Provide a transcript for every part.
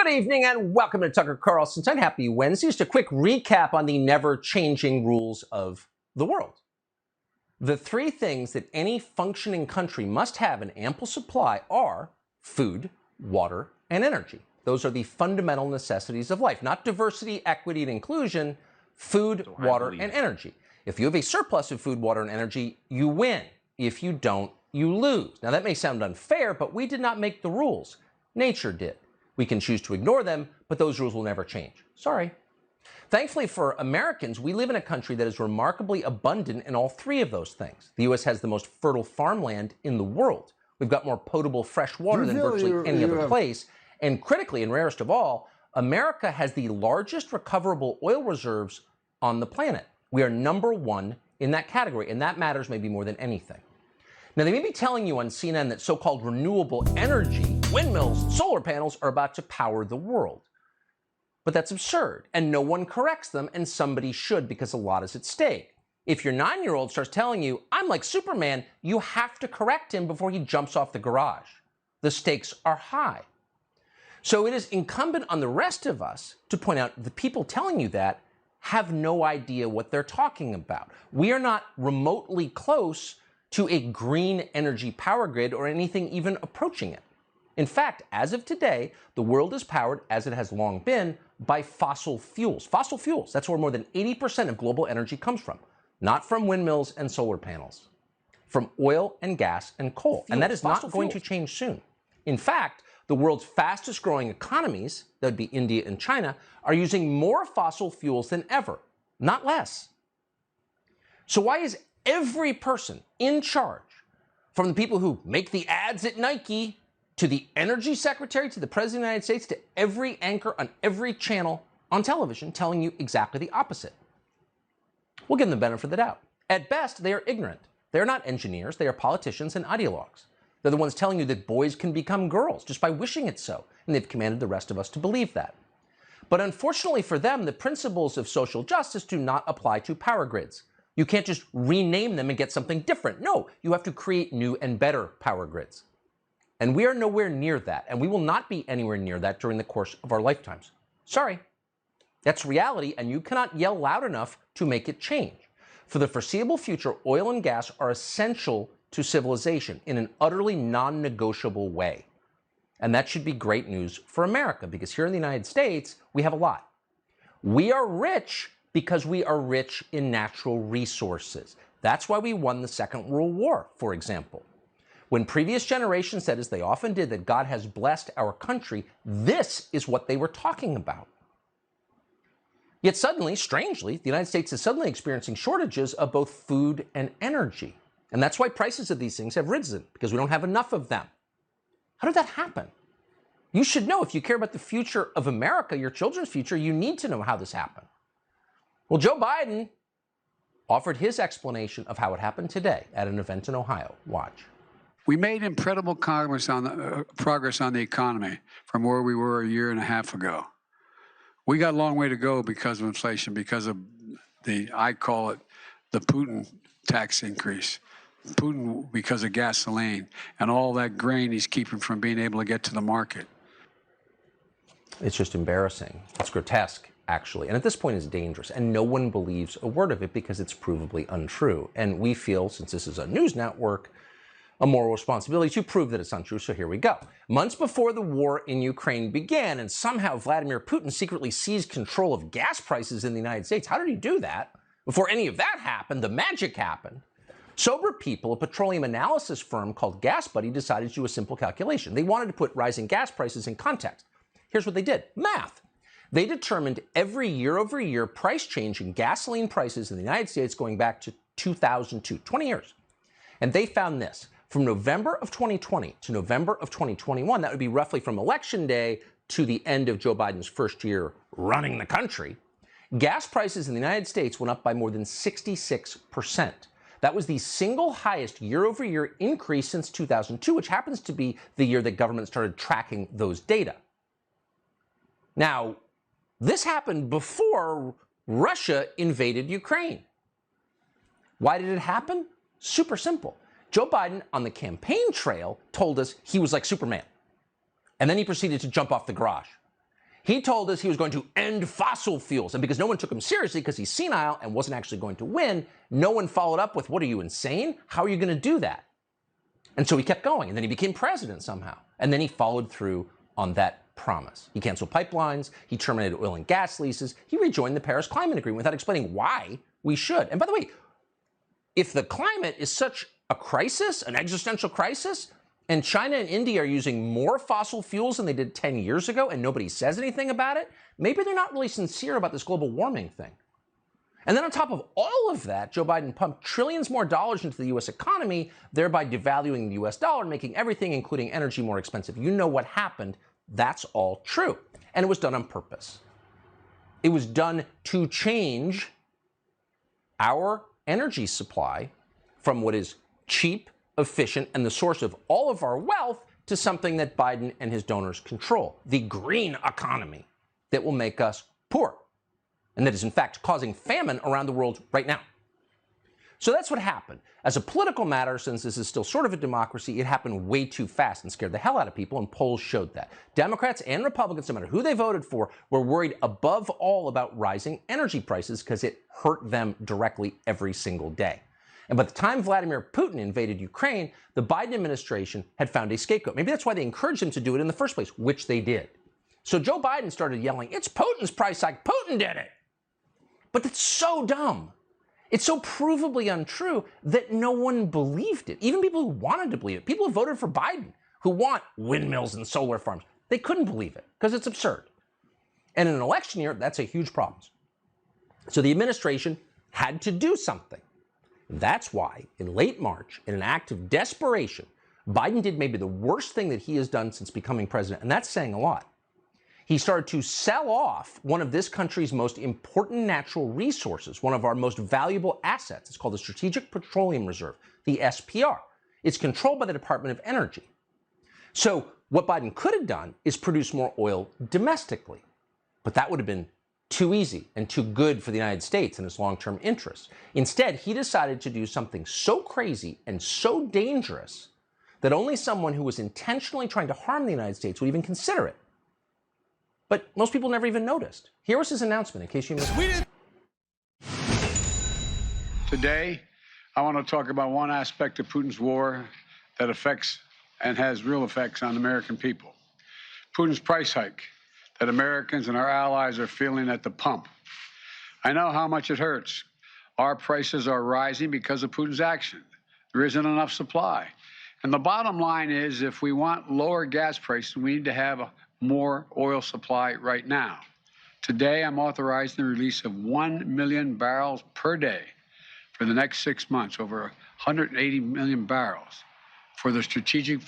Good evening and welcome to Tucker Carlson's and happy Wednesday. Just a quick recap on the never-changing rules of the world. The three things that any functioning country must have in ample supply are food, water, and energy. Those are the fundamental necessities of life, not diversity, equity, and inclusion, food, water, and energy. If you have a surplus of food, water, and energy, you win. If you don't, you lose. Now that may sound unfair, but we did not make the rules. Nature did. We can choose to ignore them, but those rules will never change. Sorry. Thankfully for Americans, we live in a country that is remarkably abundant in all three of those things. The U.S. has the most fertile farmland in the world. We've got more potable fresh water than virtually any other place. And critically, and rarest of all, America has the largest recoverable oil reserves on the planet. We are number one in that category, and that matters maybe more than anything. Now, they may be telling you on CNN that so-called renewable energy, windmills, and solar panels are about to power the world. But that's absurd, and no one corrects them, and somebody should because a lot is at stake. If your 9-year-old starts telling you, I'm like Superman, you have to correct him before he jumps off the garage. The stakes are high. So it is incumbent on the rest of us to point out the people telling you that have no idea what they're talking about. We are not remotely close to a green energy power grid or anything even approaching it. In fact, as of today, the world is powered, as it has long been, by fossil fuels. Fossil fuels, that's where more than 80% of global energy comes from. Not from windmills and solar panels. From oil and gas and coal. And that is not going to change soon. In fact, the world's fastest growing economies, that would be India and China, are using more fossil fuels than ever, not less. So why is every person in charge, from the people who make the ads at Nike, to the energy secretary, to the president of the United States, to every anchor on every channel on television, telling you exactly the opposite? We'll give them the benefit of the doubt. At best, they are ignorant. They're not engineers. They are politicians and ideologues. They're the ones telling you that boys can become girls just by wishing it so, and they've commanded the rest of us to believe that. But unfortunately for them, the principles of social justice do not apply to power grids. You can't just rename them and get something different. No, you have to create new and better power grids. And we are nowhere near that, and we will not be anywhere near that during the course of our lifetimes. Sorry. That's reality, and you cannot yell loud enough to make it change. For the foreseeable future, oil and gas are essential to civilization in an utterly non-negotiable way. And that should be great news for America, because here in the United States, we have a lot. We are rich because we are rich in natural resources. That's why we won the Second World War, for example. When previous generations said, as they often did, that God has blessed our country, this is what they were talking about. Yet suddenly, strangely, the United States is suddenly experiencing shortages of both food and energy. And that's why prices of these things have risen, because we don't have enough of them. How did that happen? You should know, if you care about the future of America, your children's future, you need to know how this happened. Well, Joe Biden offered his explanation of how it happened today at an event in Ohio. Watch. We made incredible progress on the economy from where we were a year and a half ago. We got a long way to go because of inflation, because of I call it the Putin tax increase. Putin, because of gasoline and all that grain he's keeping from being able to get to the market. It's just embarrassing. It's grotesque, actually. And at this point, it's dangerous. And no one believes a word of it because it's provably untrue. And we feel, since this is a news network, a moral responsibility to prove that it's untrue. So here we go. Months before the war in Ukraine began, and somehow Vladimir Putin secretly seized control of gas prices in the United States. How did he do that? Before any of that happened, the magic happened. Sober people, a petroleum analysis firm called Gas Buddy, decided to do a simple calculation. They wanted to put rising gas prices in context. Here's what they did. Math. They determined every year-over-year price change in gasoline prices in the United States going back to 2002, 20 years. And they found this. From November of 2020 to November of 2021, that would be roughly from Election Day to the end of Joe Biden's first year running the country, gas prices in the United States went up by more than 66%. That was the single highest year-over-year increase since 2002, which happens to be the year that government started tracking those data. Now, this happened before Russia invaded Ukraine. Why did it happen? Super simple. Joe Biden, on the campaign trail, told us he was like Superman. And then he proceeded to jump off the garage. He told us he was going to end fossil fuels. And because no one took him seriously because he's senile and wasn't actually going to win, no one followed up with, what, are you insane? How are you going to do that? And so he kept going. And then he became president somehow. And then he followed through on that promise. He canceled pipelines. He terminated oil and gas leases. He rejoined the Paris Climate Agreement without explaining why we should. And by the way, if the climate is such a crisis, an existential crisis, and China and India are using more fossil fuels than they did 10 years ago and nobody says anything about it, maybe they're not really sincere about this global warming thing. And then on top of all of that, Joe Biden pumped trillions more dollars into the U.S. economy, thereby devaluing the U.S. dollar, making everything, including energy, more expensive. You know what happened. That's all true. And it was done on purpose. It was done to change our energy supply from what is cheap, efficient, and the source of all of our wealth to something that Biden and his donors control, the green economy that will make us poor, and that is in fact causing famine around the world right now. So that's what happened. As a political matter, since this is still sort of a democracy, it happened way too fast and scared the hell out of people, and polls showed that. Democrats and Republicans, no matter who they voted for, were worried above all about rising energy prices because it hurt them directly every single day. And by the time Vladimir Putin invaded Ukraine, the Biden administration had found a scapegoat. Maybe that's why they encouraged him to do it in the first place, which they did. So Joe Biden started yelling, "It's Putin's price hike. Putin did it." But it's so dumb. It's so provably untrue that no one believed it. Even people who wanted to believe it, people who voted for Biden, who want windmills and solar farms, they couldn't believe it because it's absurd. And in an election year, that's a huge problem. So the administration had to do something. That's why, in late March, in an act of desperation, Biden did maybe the worst thing that he has done since becoming president, and that's saying a lot. He started to sell off one of this country's most important natural resources, one of our most valuable assets. It's called the Strategic Petroleum Reserve, the SPR. It's controlled by the Department of Energy. So what Biden could have done is produce more oil domestically, but that would have been too easy and too good for the United States and its long-term interests. Instead, he decided to do something so crazy and so dangerous that only someone who was intentionally trying to harm the United States would even consider it. But most people never even noticed. Here was his announcement, in case you missed it. Today, I want to talk about one aspect of Putin's war that affects and has real effects on the American people. Putin's price hike that Americans and our allies are feeling at the pump. I know how much it hurts. Our prices are rising because of Putin's action. There isn't enough supply. And the bottom line is, if we want lower gas prices, we need to have more oil supply right now. Today, I'm authorizing the release of 1 million barrels per day for the next 6 months, over 180 million barrels from the Strategic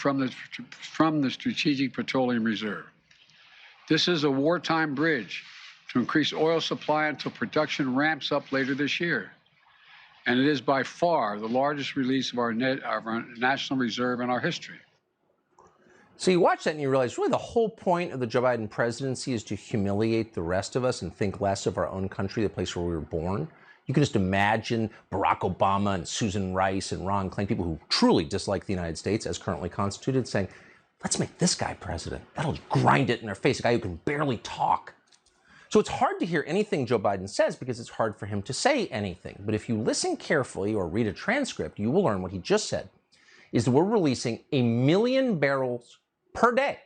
Petroleum Reserve. This is a wartime bridge to increase oil supply until production ramps up later this year. And it is by far the largest release of our national reserve in our history. So you watch that and you realize really the whole point of the Joe Biden presidency is to humiliate the rest of us and think less of our own country, the place where we were born. You can just imagine Barack Obama and Susan Rice and Ron Klain, people who truly dislike the United States as currently constituted, saying, let's make this guy president. That'll grind it in their face, a guy who can barely talk. So it's hard to hear anything Joe Biden says because it's hard for him to say anything. But if you listen carefully or read a transcript, you will learn what he just said, is that we're releasing 1 million barrels per day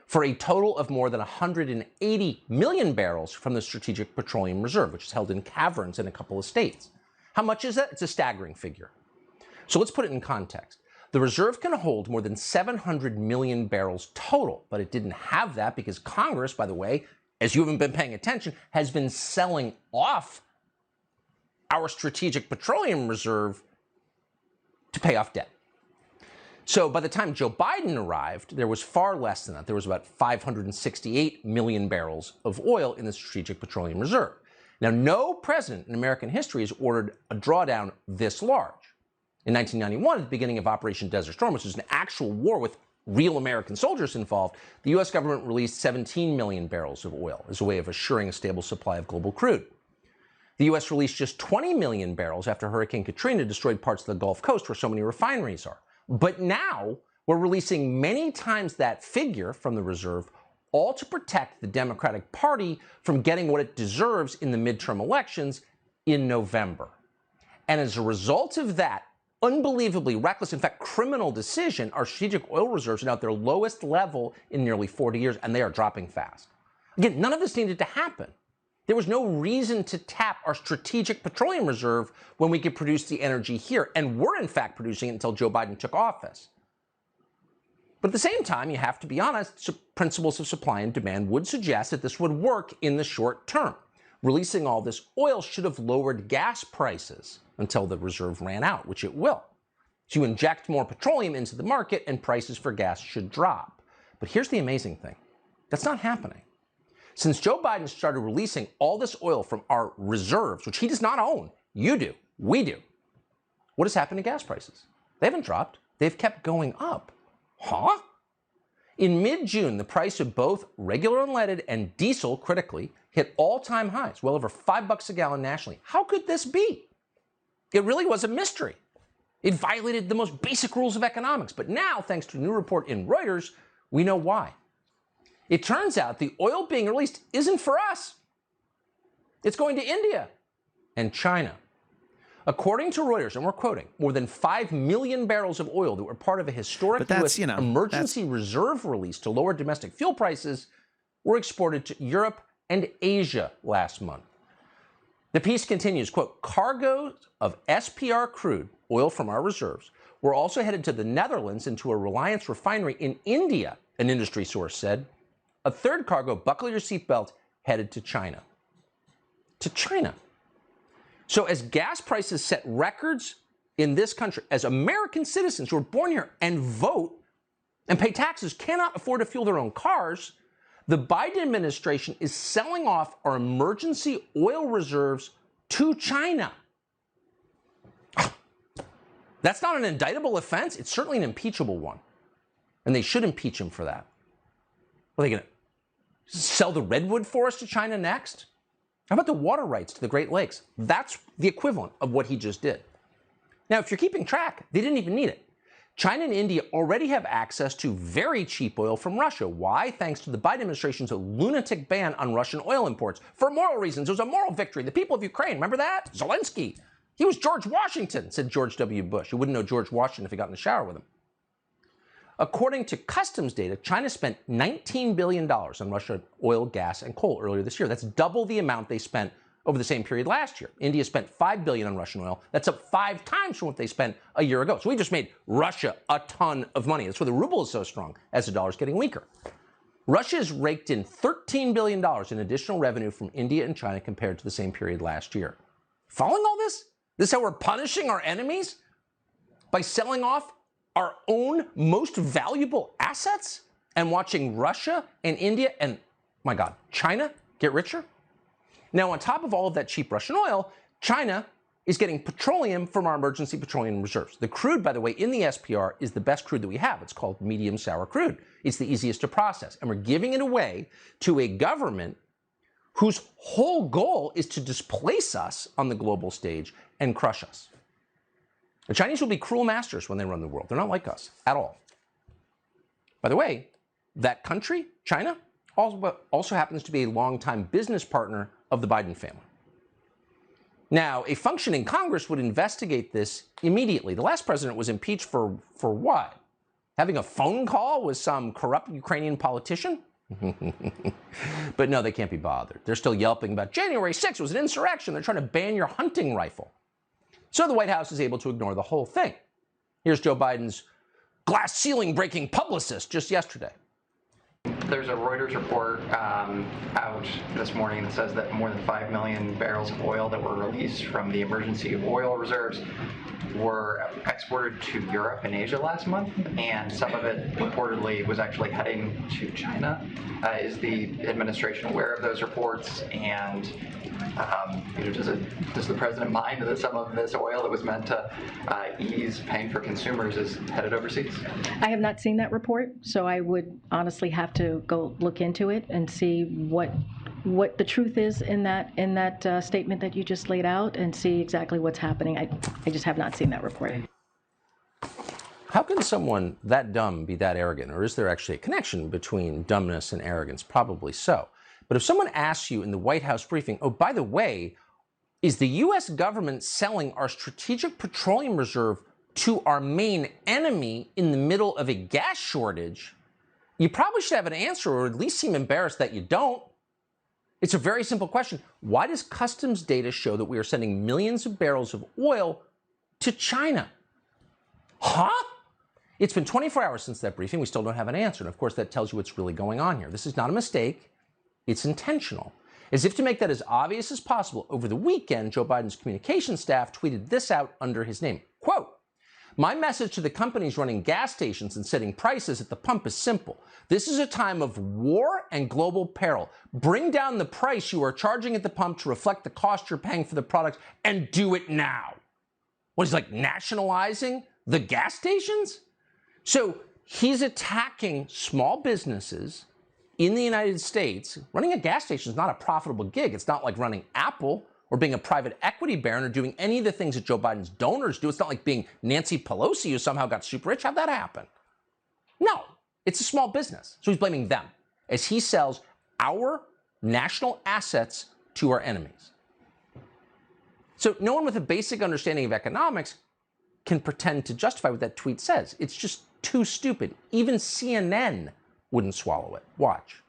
for a total of more than 180 million barrels from the Strategic Petroleum Reserve, which is held in caverns in a couple of states. How much is that? It's a staggering figure. So let's put it in context. The reserve can hold more than 700 million barrels total, but it didn't have that because Congress, by the way, as you haven't been paying attention, has been selling off our Strategic Petroleum Reserve to pay off debt. So by the time Joe Biden arrived, there was far less than that. There was about 568 million barrels of oil in the Strategic Petroleum Reserve. Now, no president in American history has ordered a drawdown this large. In 1991, at the beginning of Operation Desert Storm, which was an actual war with real American soldiers involved, the U.S. government released 17 million barrels of oil as a way of assuring a stable supply of global crude. The U.S. released just 20 million barrels after Hurricane Katrina destroyed parts of the Gulf Coast where so many refineries are. But now we're releasing many times that figure from the reserve all to protect the Democratic Party from getting what it deserves in the midterm elections in November. And as a result of that unbelievably reckless, in fact, criminal decision, our strategic oil reserves are now at their lowest level in nearly 40 years, and they are dropping fast. Again, none of this needed to happen. There was no reason to tap our strategic petroleum reserve when we could produce the energy here, and were in fact producing it until Joe Biden took office. But at the same time, you have to be honest, principles of supply and demand would suggest that this would work in the short term. Releasing all this oil should have lowered gas prices until the reserve ran out, which it will. So you inject more petroleum into the market and prices for gas should drop. But here's the amazing thing. That's not happening. Since Joe Biden started releasing all this oil from our reserves, which he does not own, you do, we do, what has happened to gas prices? They haven't dropped. They've kept going up. Huh? In mid-June, the price of both regular unleaded and diesel, critically, hit all-time highs, well over $5 a gallon nationally. How could this be? It really was a mystery. It violated the most basic rules of economics. But now, thanks to a new report in Reuters, we know why. It turns out the oil being released isn't for us. It's going to India and China. According to Reuters, and we're quoting, more than 5 million barrels of oil that were part of a historic U.S. emergency reserve release to lower domestic fuel prices were exported to Europe and Asia last month. The piece continues, quote, cargoes of SPR crude, oil from our reserves, were also headed to the Netherlands and to a Reliance refinery in India, an industry source said. A third cargo, buckle your seatbelt, headed to China. To China. So as gas prices set records in this country, as American citizens who are born here and vote and pay taxes cannot afford to fuel their own cars, the Biden administration is selling off our emergency oil reserves to China. That's not an indictable offense. It's certainly an impeachable one. And they should impeach him for that. Are they going to sell the redwood forest to China next? How about the water rights to the Great Lakes? That's the equivalent of what he just did. Now, if you're keeping track, they didn't even need it. China and India already have access to very cheap oil from Russia. Why? Thanks to the Biden administration's lunatic ban on Russian oil imports. For moral reasons. It was a moral victory. The people of Ukraine, remember that? Zelensky. He was George Washington, said George W. Bush. You wouldn't know George Washington if he got in the shower with him. According to customs data, China spent $19 billion on Russian oil, gas, and coal earlier this year. That's double the amount they spent over the same period last year. India spent $5 billion on Russian oil. That's up 5 times from what they spent a year ago. So we just made Russia a ton of money. That's why the ruble is so strong, as the dollar is getting weaker. Russia has raked in $13 billion in additional revenue from India and China compared to the same period last year. Following all this? This is how we're punishing our enemies? By selling off our own most valuable assets and watching Russia and India and, my God, China get richer? Now, on top of all of that cheap Russian oil, China is getting petroleum from our emergency petroleum reserves. The crude, by the way, in the SPR is the best crude that we have. It's called medium sour crude. It's the easiest to process. And we're giving it away to a government whose whole goal is to displace us on the global stage and crush us. The Chinese will be cruel masters when they run the world. They're not like us at all. By the way, that country, China, also happens to be a longtime business partner of the Biden family. Now, a functioning Congress would investigate this immediately. The last president was impeached for what? Having a phone call with some corrupt Ukrainian politician? But no, they can't be bothered. They're still yelping about January 6th was an insurrection. They're trying to ban your hunting rifle. So the White House is able to ignore the whole thing. Here's Joe Biden's glass ceiling breaking publicist just yesterday. There's a Reuters report out this morning that says that more than 5 million barrels of oil that were released from the emergency oil reserves were exported to Europe and Asia last month, and some of it reportedly was actually heading to China. Is the administration aware of those reports? And does the president mind that some of this oil that was meant to ease pain for consumers is headed overseas? I have not seen that report, so I would honestly have to go look into it and see what the truth is in that statement that you just laid out, and see exactly what's happening. I just have not seen that report. How can someone that dumb be that arrogant? Or is there actually a connection between dumbness and arrogance? Probably so. But if someone asks you in the White House briefing, oh, by the way, is the U.S. government selling our strategic petroleum reserve to our main enemy in the middle of a gas shortage? You probably should have an answer, or at least seem embarrassed that you don't. It's a very simple question. Why does customs data show that we are sending millions of barrels of oil to China? Huh? It's been 24 hours since that briefing. We still don't have an answer. And of course, that tells you what's really going on here. This is not a mistake. It's intentional. As if to make that as obvious as possible, over the weekend, Joe Biden's communications staff tweeted this out under his name. Quote, "My message to the companies running gas stations and setting prices at the pump is simple. This is a time of war and global peril. Bring down the price you are charging at the pump to reflect the cost you're paying for the product, and do it now." What, he's like nationalizing the gas stations? So he's attacking small businesses in the United States. Running a gas station is not a profitable gig. It's not like running Apple or being a private equity baron or doing any of the things that Joe Biden's donors do. It's not like being Nancy Pelosi, who somehow got super rich. How'd that happen? No, it's a small business. So he's blaming them as he sells our national assets to our enemies. So no one with a basic understanding of economics can pretend to justify what that tweet says. It's just too stupid. Even CNN wouldn't swallow it. Watch.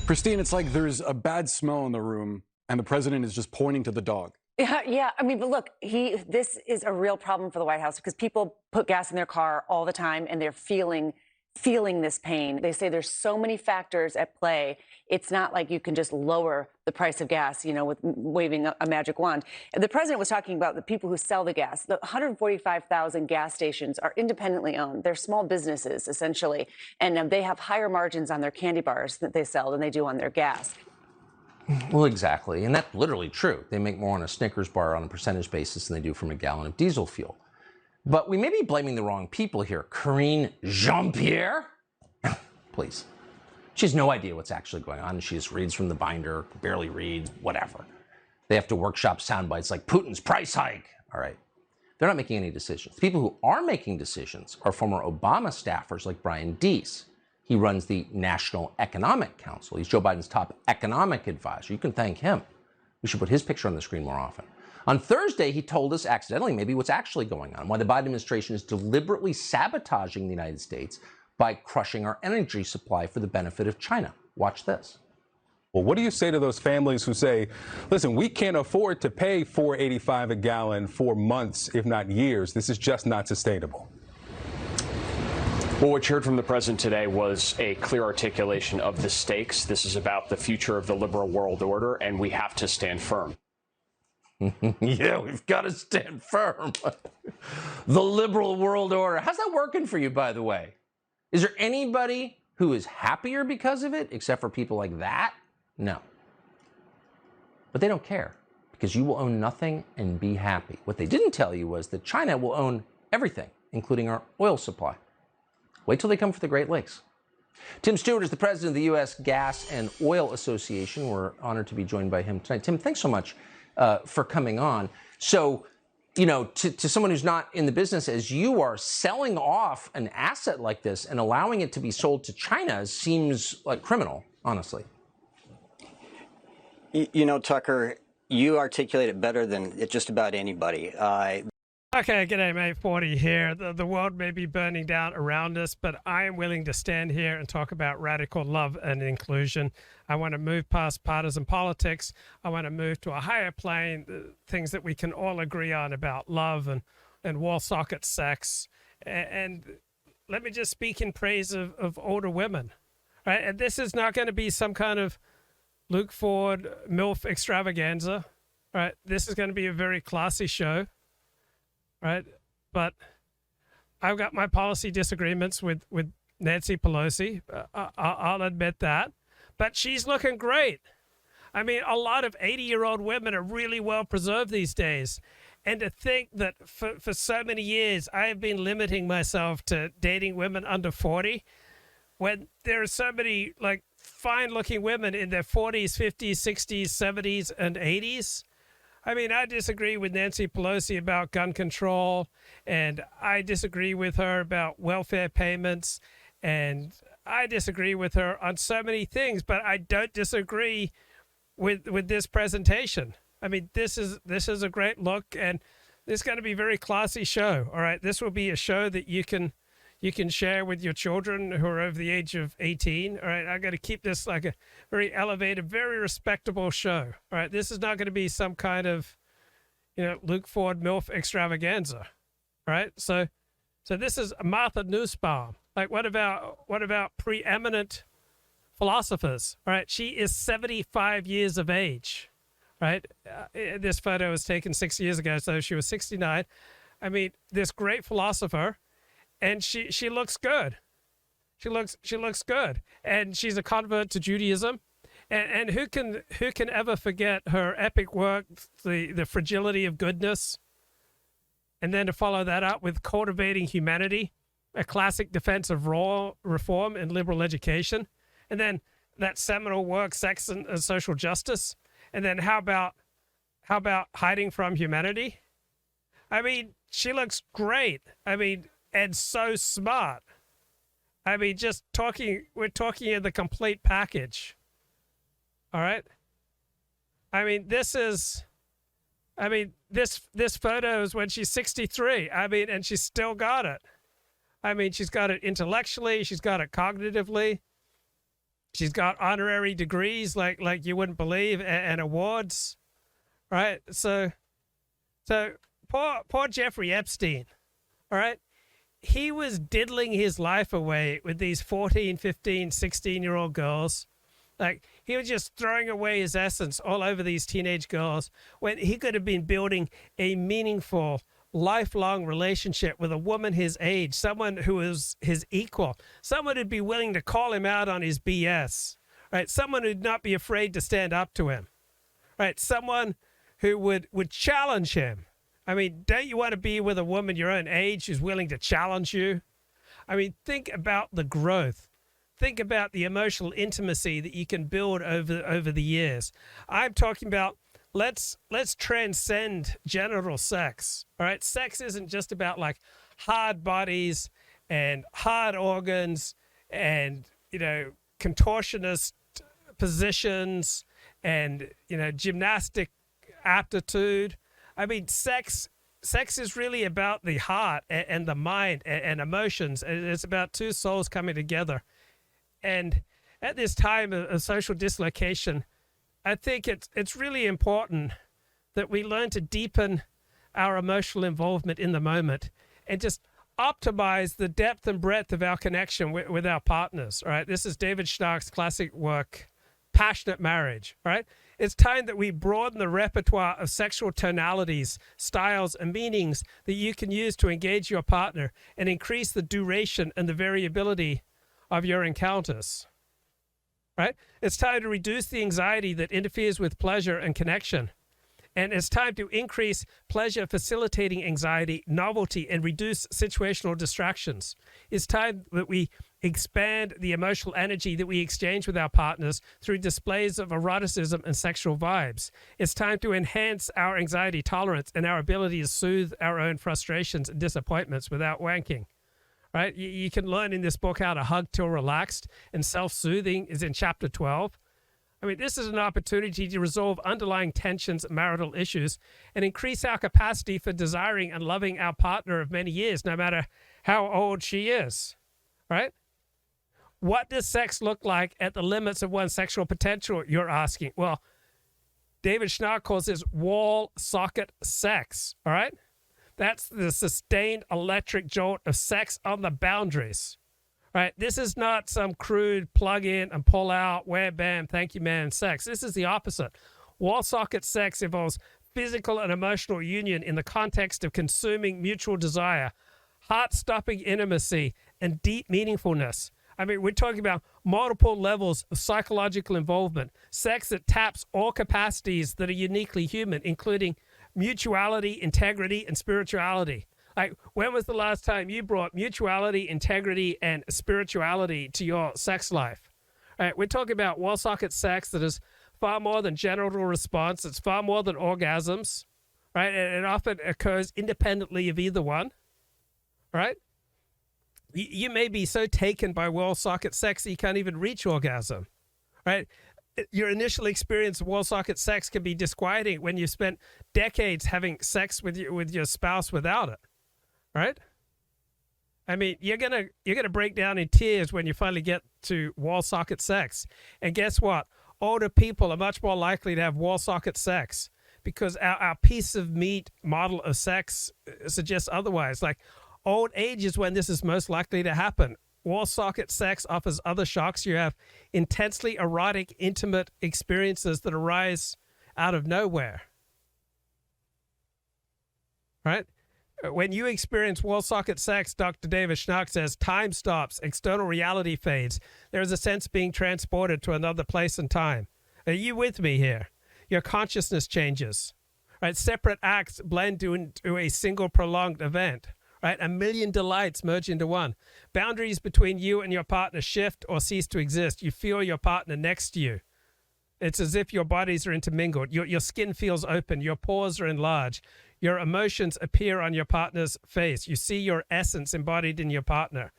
Christine, it's like there's a bad smell in the room and the president is just pointing to the dog. Yeah. I mean, but look, this is a real problem for the White House because people put gas in their car all the time and they're feeling this pain. They say there's so many factors at play. It's not like you can just lower the price of gas, with waving a magic wand. And the president was talking about the people who sell the gas. The 145,000 gas stations are independently owned. They're small businesses, essentially. And they have higher margins on their candy bars that they sell than they do on their gas. Well, exactly. And that's literally true. They make more on a Snickers bar on a percentage basis than they do from a gallon of diesel fuel. But we may be blaming the wrong people here. Karine Jean-Pierre? Please. She has no idea what's actually going on. She just reads from the binder, barely reads, whatever. They have to workshop sound bites like Putin's price hike. All right. They're not making any decisions. The people who are making decisions are former Obama staffers like Brian Deese. He runs the National Economic Council. He's Joe Biden's top economic advisor. You can thank him. We should put his picture on the screen more often. On Thursday, he told us accidentally maybe what's actually going on, why the Biden administration is deliberately sabotaging the United States by crushing our energy supply for the benefit of China. Watch this. Well, what do you say to those families who say, listen, we can't afford to pay $4.85 a gallon for months, if not years. This is just not sustainable. Well, what you heard from the president today was a clear articulation of the stakes. This is about the future of the liberal world order, and we have to stand firm. Yeah, we've got to stand firm. The liberal world order. How's that working for you, by the way? Is there anybody who is happier because of it, except for people like that? No. But they don't care, because you will own nothing and be happy. What they didn't tell you was that China will own everything, including our oil supply. Wait till they come for the Great Lakes. Tim Stewart is the president of the U.S. Gas and Oil Association. We're honored to be joined by him tonight. Tim, thanks so much for coming on. So, to someone who's not in the business as you are, selling off an asset like this and allowing it to be sold to China seems like criminal, honestly. Tucker, you articulate it better than just about anybody. Okay, g'day, May 40 here. The world may be burning down around us, but I am willing to stand here and talk about radical love and inclusion. I want to move past partisan politics. I want to move to a higher plane, things that we can all agree on about love and wall socket sex. And let me just speak in praise of older women. Right? And this is not going to be some kind of Luke Ford MILF extravaganza. Right? This is going to be a very classy show. Right, but I've got my policy disagreements with Nancy Pelosi. I'll admit that, but she's looking great. I mean, a lot of 80-year-old women are really well preserved these days, and to think that for so many years I have been limiting myself to dating women under 40, when there are so many fine-looking women in their 40s, 50s, 60s, 70s, and 80s. I mean, I disagree with Nancy Pelosi about gun control, and I disagree with her about welfare payments, and I disagree with her on so many things, but I don't disagree with this presentation. I mean, this is a great look, and this is going to be a very classy show. All right, this will be a show that you can share with your children who are over the age of 18. All right, I'm going to keep this like a very elevated, very respectable show. All right, this is not going to be some kind of, Luke Ford MILF extravaganza. All right, so this is Martha Nussbaum. Like, what about preeminent philosophers? All right, she is 75 years of age. Right, this photo was taken 6 years ago, so she was 69. I mean, this great philosopher. And she looks good. She looks good. And she's a convert to Judaism. And who can ever forget her epic work, the Fragility of Goodness, and then to follow that up with Cultivating Humanity, a classic defense of raw reform and liberal education, and then that seminal work, Sex and Social Justice, and then how about Hiding from Humanity? I mean, she looks great. I mean, and so smart. I mean, we're talking in the complete package. All right. I mean, this photo is when she's 63. I mean, and she's still got it. I mean, she's got it intellectually. She's got it cognitively. She's got honorary degrees like you wouldn't believe, and awards. Right. So poor Jeffrey Epstein. All right. He was diddling his life away with these 14, 15, 16-year-old girls. Like, he was just throwing away his essence all over these teenage girls when he could have been building a meaningful, lifelong relationship with a woman his age, someone who is his equal, someone who'd be willing to call him out on his BS, right? Someone who'd not be afraid to stand up to him, right? Someone who would challenge him. I mean, don't you want to be with a woman your own age who's willing to challenge you? I mean, think about the growth. Think about the emotional intimacy that you can build over the years. I'm talking about let's transcend genital sex. All right, sex isn't just about like hard bodies and hard organs and contortionist positions and gymnastic aptitude. I mean, sex is really about the heart and the mind and emotions. It's about two souls coming together. And at this time of social dislocation, I think it's really important that we learn to deepen our emotional involvement in the moment and just optimize the depth and breadth of our connection with our partners. All right, this is David Schnarch's classic work, Passionate Marriage. All right. It's time that we broaden the repertoire of sexual tonalities, styles, and meanings that you can use to engage your partner and increase the duration and the variability of your encounters. Right? It's time to reduce the anxiety that interferes with pleasure and connection. And it's time to increase pleasure facilitating anxiety, novelty, and reduce situational distractions. It's time that we expand the emotional energy that we exchange with our partners through displays of eroticism and sexual vibes. It's time to enhance our anxiety tolerance and our ability to soothe our own frustrations and disappointments without wanking. Right? You can learn in this book how to hug till relaxed, and self-soothing is in chapter 12. I mean, this is an opportunity to resolve underlying tensions and marital issues and increase our capacity for desiring and loving our partner of many years, no matter how old she is, right? What does sex look like at the limits of one's sexual potential, you're asking? Well, David Schnarch calls this wall socket sex, all right? That's the sustained electric jolt of sex on the boundaries. Right, this is not some crude plug in and pull out, wham, bam, thank you, man, sex. This is the opposite. Wall socket sex involves physical and emotional union in the context of consuming mutual desire, heart-stopping intimacy, and deep meaningfulness. I mean, we're talking about multiple levels of psychological involvement, sex that taps all capacities that are uniquely human, including mutuality, integrity, and spirituality. Like, when was the last time you brought mutuality, integrity, and spirituality to your sex life? All right, we're talking about wall socket sex that is far more than genital response. It's far more than orgasms, right? And it often occurs independently of either one, right? You may be so taken by wall socket sex that you can't even reach orgasm, right? Your initial experience of wall socket sex can be disquieting when you spent decades having sex with your spouse without it, right? I mean, you're gonna break down in tears when you finally get to wall socket sex. And guess what? Older people are much more likely to have wall socket sex because our piece of meat model of sex suggests otherwise. Like, old age is when this is most likely to happen. Wall socket sex offers other shocks. You have intensely erotic, intimate experiences that arise out of nowhere, right? When you experience wall socket sex, Dr. David Schnack says, time stops, external reality fades. There is a sense of being transported to another place and time. Are you with me here? Your consciousness changes, right? Separate acts blend into a single prolonged event, right? A million delights merge into one. Boundaries between you and your partner shift or cease to exist. You feel your partner next to you. It's as if your bodies are intermingled. Your skin feels open. Your pores are enlarged. Your emotions appear on your partner's face. You see your essence embodied in your partner.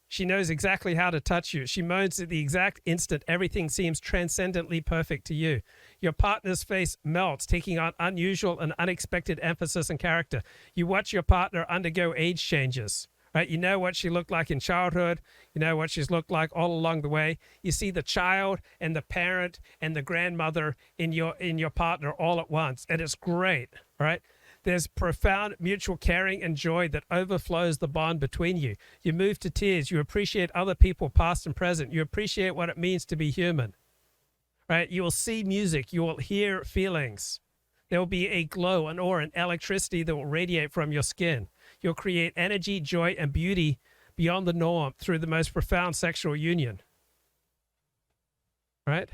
She knows exactly how to touch you. She moans at the exact instant everything seems transcendently perfect to you. Your partner's face melts, taking on unusual and unexpected emphasis and character. You watch your partner undergo age changes, right? You know what she looked like in childhood. You know what she's looked like all along the way. You see the child and the parent and the grandmother in your partner all at once, and it's great, right? There's profound mutual caring and joy that overflows the bond between you. You move to tears. You appreciate other people, past and present. You appreciate what it means to be human, right? You will see music. You will hear feelings. There will be a glow, an aura, an electricity that will radiate from your skin. You'll create energy, joy, and beauty beyond the norm through the most profound sexual union, right?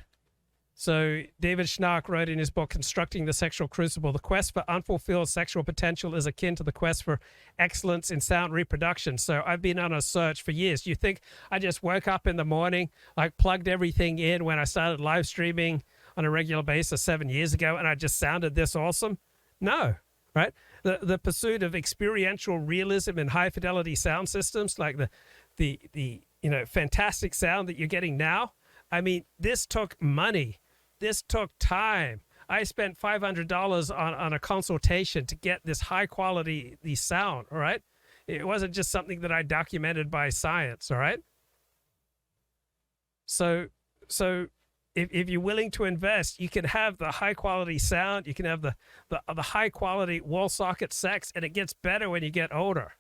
So David Schnack wrote in his book, Constructing the Sexual Crucible, the quest for unfulfilled sexual potential is akin to the quest for excellence in sound reproduction. So I've been on a search for years. You think I just woke up in the morning, like plugged everything in when I started live streaming on a regular basis 7 years ago, and I just sounded this awesome? No, right? The pursuit of experiential realism in high fidelity sound systems, like the fantastic sound that you're getting now. I mean, this took money. This took time. I spent $500 on a consultation to get this high quality sound, all right? It wasn't just something that I documented by science, all right? So if you're willing to invest, you can have the high quality sound, you can have the high quality wall socket sex, and it gets better when you get older,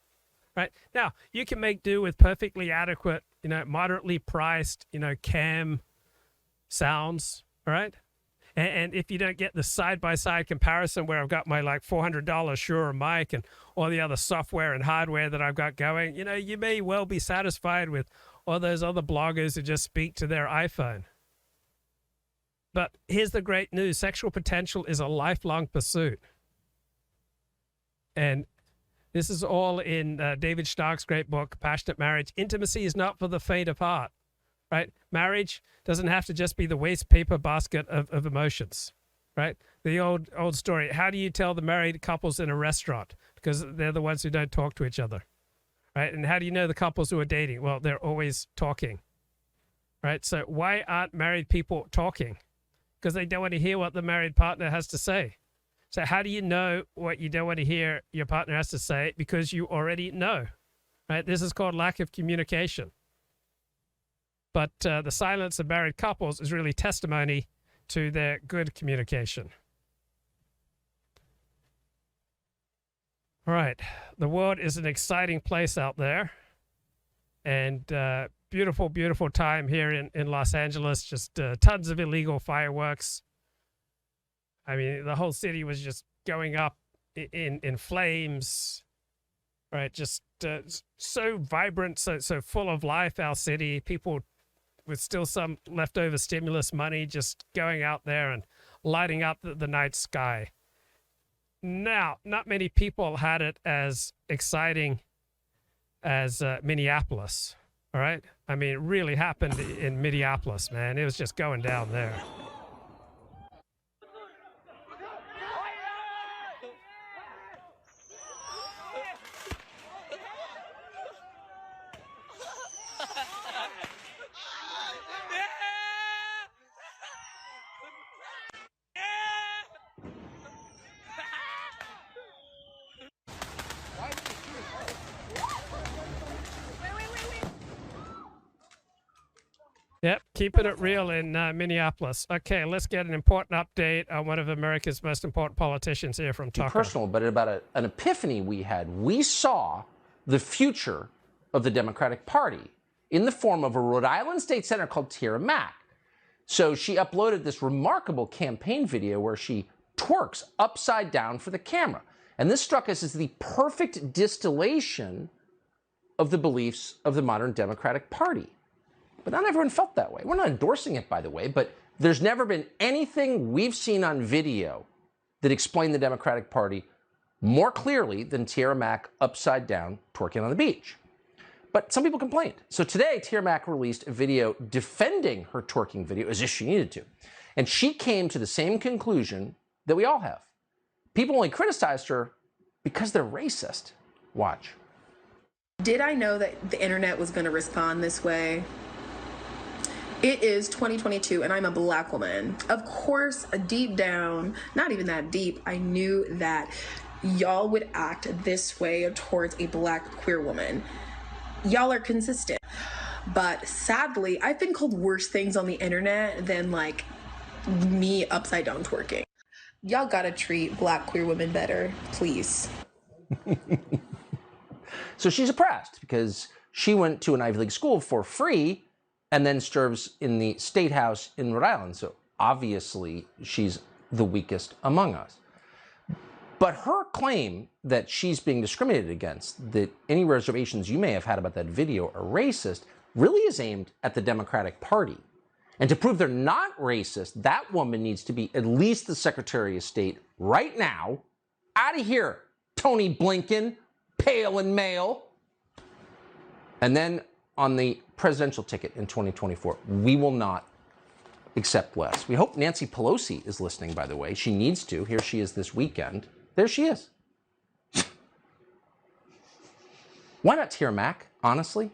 right? Now, you can make do with perfectly adequate, moderately priced, cam sounds, all right? And if you don't get the side-by-side comparison where I've got my like $400 Shure mic and all the other software and hardware that I've got going, you may well be satisfied with all those other bloggers who just speak to their iPhone. But here's the great news. Sexual potential is a lifelong pursuit. And this is all in David Schnack's great book, Passionate Marriage. Intimacy is not for the faint of heart, right? Marriage doesn't have to just be the waste paper basket of emotions, right? The old story. How do you tell the married couples in a restaurant? Because they're the ones who don't talk to each other, right? And how do you know the couples who are dating? Well, they're always talking, right? So why aren't married people talking? Because they don't want to hear what the married partner has to say. So how do you know what you don't want to hear your partner has to say? Because you already know, right? This is called lack of communication. But the silence of married couples is really testimony to their good communication. All right. The world is an exciting place out there. And beautiful, beautiful time here in Los Angeles. Just tons of illegal fireworks. I mean, the whole city was just going up in flames, right? Just so vibrant, so full of life, our city. People with still some leftover stimulus money just going out there and lighting up the night sky. Now, not many people had it as exciting as Minneapolis, all right? I mean, it really happened in Minneapolis, man. It was just going down there. Yep, keeping it real in Minneapolis. Okay, let's get an important update on one of America's most important politicians here from Tucker. Personal, but about an epiphany we had. We saw the future of the Democratic Party in the form of a Rhode Island state senator called Tierra Mack. So she uploaded this remarkable campaign video where she twerks upside down for the camera. And this struck us as the perfect distillation of the beliefs of the modern Democratic Party. But not everyone felt that way. We're not endorsing it, by the way, but there's never been anything we've seen on video that explained the Democratic Party more clearly than Tierra Mack upside down twerking on the beach. But some people complained. So today, Tierra Mack released a video defending her twerking video as if she needed to. And she came to the same conclusion that we all have. People only criticized her because they're racist. Watch. Did I know that the internet was going to respond this way? It is 2022 and I'm a black woman. Of course, deep down, not even that deep, I knew that y'all would act this way towards a black queer woman. Y'all are consistent. But sadly, I've been called worse things on the internet than like me upside down twerking. Y'all gotta treat black queer women better, please. So she's oppressed because she went to an Ivy League school for free and then serves in the state house in Rhode Island. So obviously she's the weakest among us. But her claim that she's being discriminated against, that any reservations you may have had about that video are racist, really is aimed at the Democratic Party. And to prove they're not racist, that woman needs to be at least the Secretary of State right now. Out of here, Tony Blinken, pale and male. And then on the presidential ticket in 2024, we will not accept less. We hope Nancy Pelosi is listening, by the way. She needs to. Here she is this weekend. There she is. Why not Tierra Mack, honestly?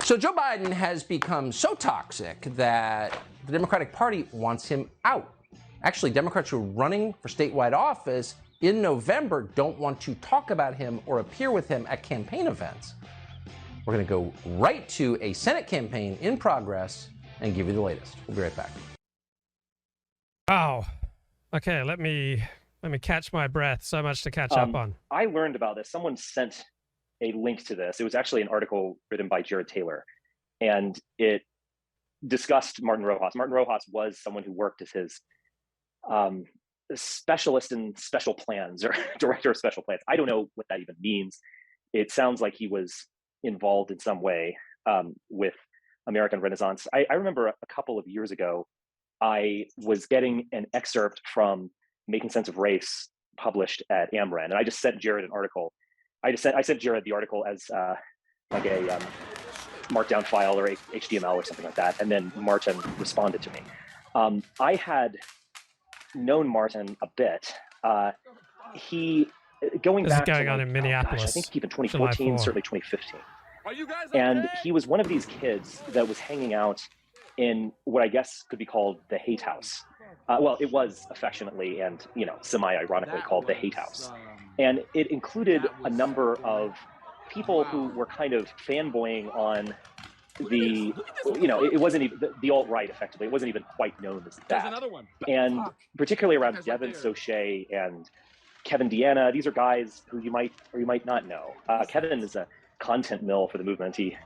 So Joe Biden has become so toxic that the Democratic Party wants him out. Actually, Democrats who are running for statewide office in November don't want to talk about him or appear with him at campaign events. We're going to go right to a Senate campaign in progress and give you the latest. We'll be right back. Oh, okay. Let me catch my breath. So much to catch up on. I learned about this. Someone sent a link to this. It was actually an article written by Jared Taylor, and it discussed Martin Rojas. Martin Rojas was someone who worked as his specialist in special plans or director of special plans. I don't know what that even means. It sounds like he was involved in some way with American Renaissance. I remember a couple of years ago, I was getting an excerpt from Making Sense of Race published at Ameren, and I just sent Jared an article. I sent Jared the article as like a markdown file or a HTML or something like that, and then Martin responded to me. I had known Martin a bit. He going this back is going to on in Minneapolis. I think even 2014, certainly 2015. And he was one of these kids that was hanging out in what I guess could be called the hate house. Well, it was affectionately and, semi-ironically called the hate house. And it included a number of people who were kind of fanboying on the, it wasn't even the alt-right effectively. It wasn't even quite known as that. And particularly around Devin Soche and Kevin Deanna. These are guys who you might or you might not know. Kevin is a content mill for the movement. He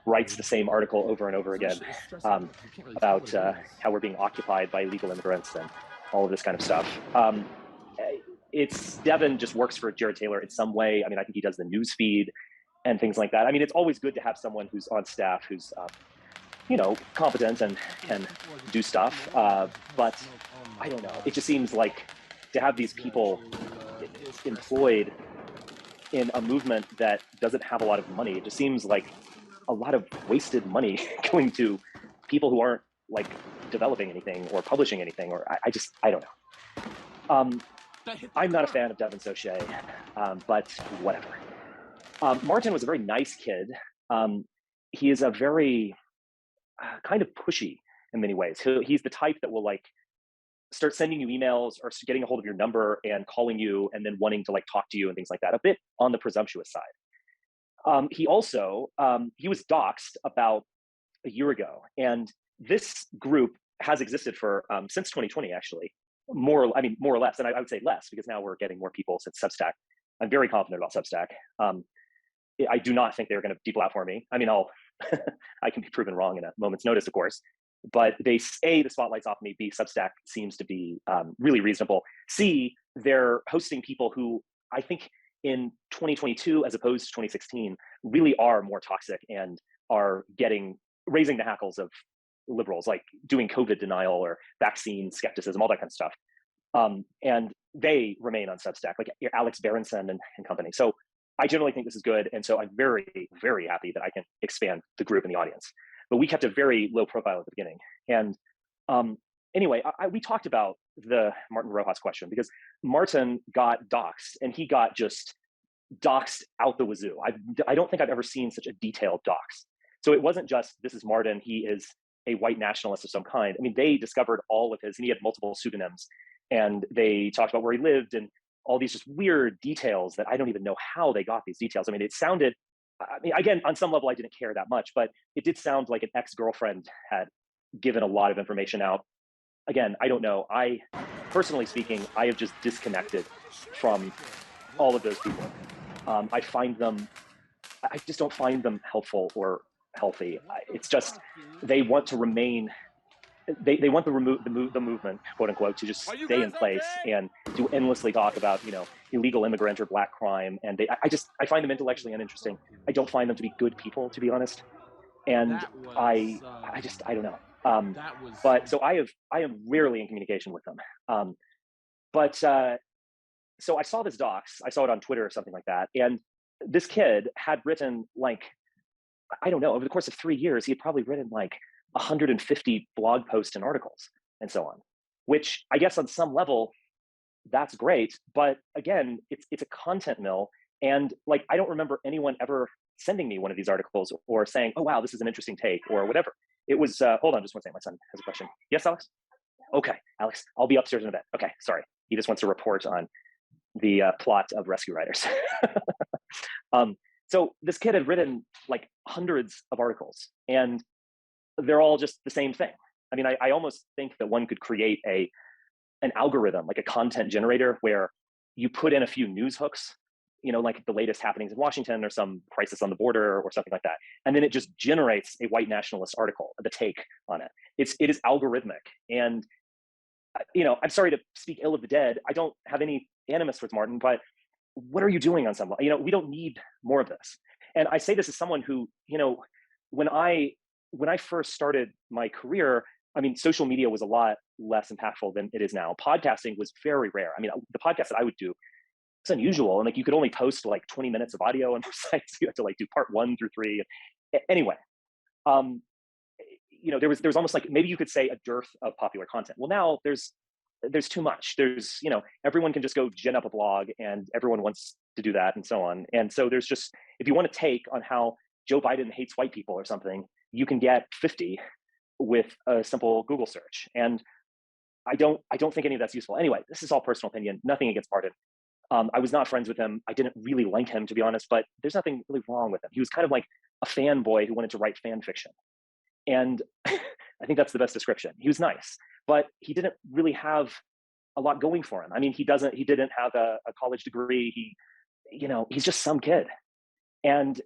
writes the same article over and over again about how we're being occupied by illegal immigrants and all of this kind of stuff. Devin just works for Jared Taylor in some way. I mean, I think he does the news feed and things like that. I mean, it's always good to have someone who's on staff who's, competent and can do stuff. But I don't know. It just seems like to have these people employed in a movement that doesn't have a lot of money, it just seems like a lot of wasted money going to people who aren't like developing anything or publishing anything, or I don't know. I'm not a fan of Devin Soche, but whatever. Martin was a very nice kid. he is a very kind of pushy in many ways. He's the type that will like start sending you emails or getting a hold of your number and calling you and then wanting to like talk to you and things like that, a bit on the presumptuous side. He also, he was doxxed about a year ago. And this group has existed for, since 2020, actually, more or less. And I would say less because now we're getting more people since Substack. I'm very confident about Substack. I do not think they're going to deplatform me. I mean, I can be proven wrong in a moment's notice, of course. But they A, the spotlight's off me. B, Substack seems to be really reasonable. C, they're hosting people who I think in 2022, as opposed to 2016, really are more toxic and are raising the hackles of liberals, like doing COVID denial or vaccine skepticism, all that kind of stuff. And they remain on Substack, like Alex Berenson and company. So I generally think this is good. And so I'm very, very happy that I can expand the group and the audience. But we kept a very low profile at the beginning. And anyway, we talked about the Martin Rojas question because Martin got doxxed and he got just doxxed out the wazoo. I don't think I've ever seen such a detailed dox. So it wasn't just, this is Martin, he is a white nationalist of some kind. I mean, they discovered all of his, and he had multiple pseudonyms, and they talked about where he lived and all these just weird details that I don't even know how they got these details. I mean, it sounded, again, on some level, I didn't care that much, but it did sound like an ex-girlfriend had given a lot of information out. Again, I don't know. Personally speaking, I have just disconnected from all of those people. I just don't find them helpful or healthy. It's just, they want to remain, they want the movement, quote unquote, to just stay in place and to endlessly talk about, illegal immigrant or black crime. And I find them intellectually uninteresting. I don't find them to be good people, to be honest. And I don't know. But so I am rarely in communication with them. So I saw this docs, I saw it on Twitter or something like that. And this kid had written like, I don't know, over the course of 3 years, he had probably written like 150 blog posts and articles and so on, which I guess on some level, that's great. But again, it's a content mill. And like, I don't remember anyone ever sending me one of these articles or saying, oh, wow, this is an interesting take or whatever. It was, hold on just one second, my son has a question. Yes, Alex? Okay, Alex, I'll be upstairs in a bit. Okay, sorry. He just wants to report on the plot of Rescue Riders. So this kid had written like hundreds of articles and they're all just the same thing. I mean, I almost think that one could create an algorithm, like a content generator where you put in a few news hooks, like the latest happenings in Washington or some crisis on the border or something like that. And then it just generates a white nationalist article, the take on it. It is algorithmic. And, I'm sorry to speak ill of the dead. I don't have any animus towards Martin, but what are you doing on some level? We don't need more of this. And I say this as someone who, when I first started my career, I mean, social media was a lot less impactful than it is now. Podcasting was very rare. I mean, the podcast that I would do, it's unusual. And like, you could only post like 20 minutes of audio on your sites. You had to like do part 1 through 3. Anyway, there was almost like, maybe you could say a dearth of popular content. Well, now there's too much. There's, everyone can just go gin up a blog and everyone wants to do that and so on. And so there's just, if you want to take on how Joe Biden hates white people or something, you can get 50 with a simple Google search. And I don't think any of that's useful. Anyway, this is all personal opinion, nothing against Martin. I was not friends with him. I didn't really like him, to be honest, but there's nothing really wrong with him. He was kind of like a fanboy who wanted to write fan fiction. And I think that's the best description. He was nice, but he didn't really have a lot going for him. I mean, he didn't have a college degree. He's just some kid. And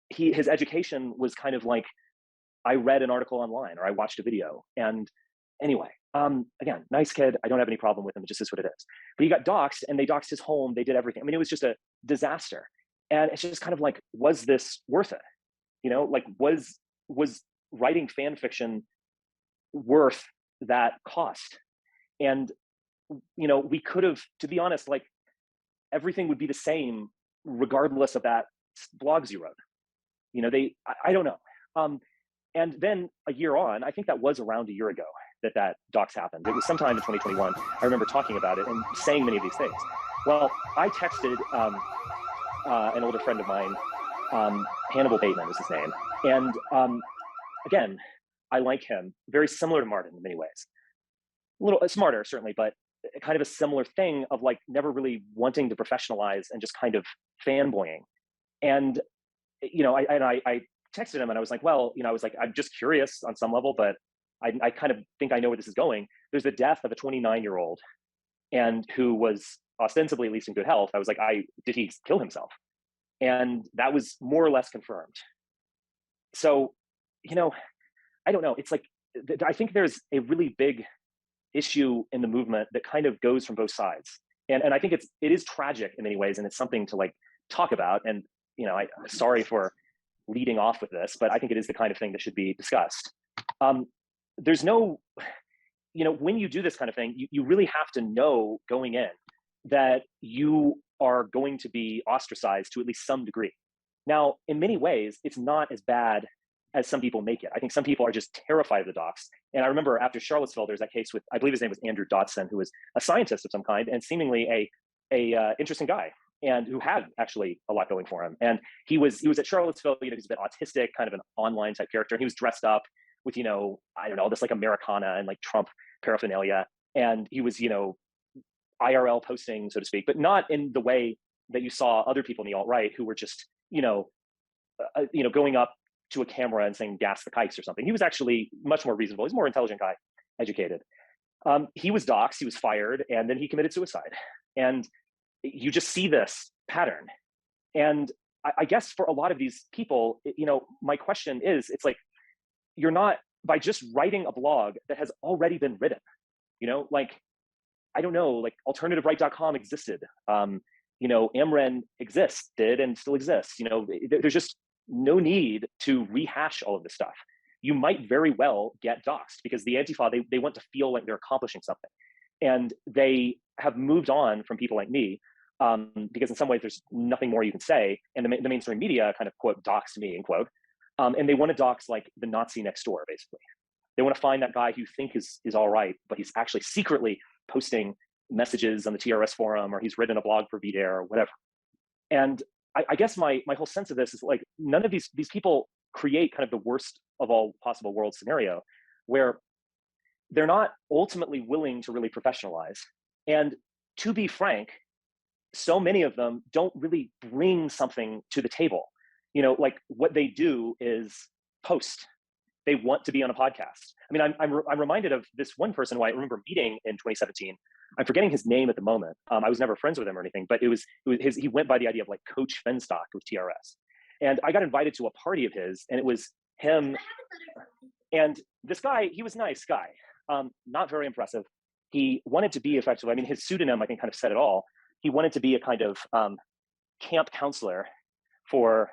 his education was kind of like, I read an article online or I watched a video. And anyway, again, nice kid. I don't have any problem with him. It just is what it is. But he got doxxed and they doxxed his home. They did everything. I mean, it was just a disaster. And it's just kind of like, was this worth it? Like was writing fan fiction worth that cost? And, we could have, to be honest, like everything would be the same regardless of that blogs you wrote. I don't know. And then a year on, I think that was around a year ago that dox happened. It was sometime in 2021. I remember talking about it and saying many of these things. Well, I texted an older friend of mine Hannibal Bateman is his name. And again, I like him. Very similar to Martin in many ways. A little smarter, certainly, but kind of a similar thing of like never really wanting to professionalize and just kind of fanboying. And, I texted him and I was like, well, I'm just curious on some level, but I kind of think I know where this is going. There's the death of a 29-year-old and who was ostensibly at least in good health. I was like, did he kill himself? And that was more or less confirmed. So, I don't know. It's like, I think there's a really big issue in the movement that kind of goes from both sides. And I think it is tragic in many ways. And it's something to like talk about. And, I'm sorry for leading off with this, but I think it is the kind of thing that should be discussed. There's no, when you do this kind of thing, you really have to know going in that you are going to be ostracized to at least some degree. Now, in many ways, it's not as bad as some people make it. I think some people are just terrified of the docs. And I remember after Charlottesville, there's that case with, I believe his name was Andrew Dotson, who was a scientist of some kind and seemingly a interesting guy, and who had actually a lot going for him. And he was at Charlottesville, he's a bit autistic, kind of an online type character. And he was dressed up with, I don't know, this like Americana and like Trump paraphernalia. And he was, IRL posting, so to speak, but not in the way that you saw other people in the alt-right who were just, going up to a camera and saying gas the kikes or something. He was actually much more reasonable. He's a more intelligent guy, educated. He was doxxed, he was fired, and then he committed suicide. And you just see this pattern. And I guess for a lot of these people, my question is, it's like, you're not, by just writing a blog that has already been written, I don't know, like alternativeright.com existed. AmRen existed and still exists. There's just no need to rehash all of this stuff. You might very well get doxxed because the Antifa, they want to feel like they're accomplishing something. And they have moved on from people like me because in some ways there's nothing more you can say. And the mainstream media kind of quote doxed me, end quote. And they want to dox like the Nazi next door, basically. They want to find that guy who you think is all right, but he's actually secretly posting messages on the TRS forum, or he's written a blog for VDare or whatever. And I guess my whole sense of this is like, none of these people create kind of the worst of all possible world scenario where they're not ultimately willing to really professionalize. And to be frank, so many of them don't really bring something to the table. Like what they do is post. They want to be on a podcast. I mean, I'm reminded of this one person who I remember meeting in 2017. I'm forgetting his name at the moment. I was never friends with him or anything, but he went by the idea of like Coach Fenstock with TRS. And I got invited to a party of his, and it was him. And this guy, he was a nice guy, not very impressive. He wanted to be effectively, I mean, his pseudonym, I think, kind of said it all. He wanted to be a kind of camp counselor for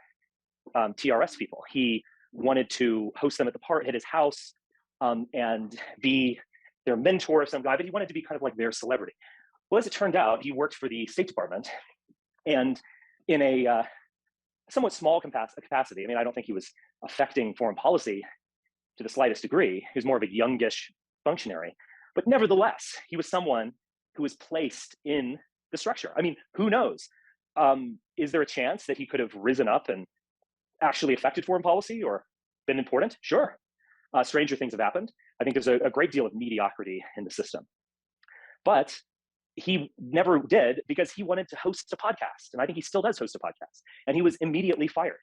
TRS people. He wanted to host them at his house and be their mentor of some guy, but he wanted to be kind of like their celebrity. Well, as it turned out, he worked for the State Department, and in a somewhat small capacity. I mean, I don't think he was affecting foreign policy to the slightest degree. He was more of a youngish functionary, but nevertheless, he was someone who was placed in the structure. I mean, who knows? Is there a chance that he could have risen up and actually affected foreign policy or been important? Sure. Stranger things have happened. I think there's a great deal of mediocrity in the system. But he never did because he wanted to host a podcast. And I think he still does host a podcast. And he was immediately fired.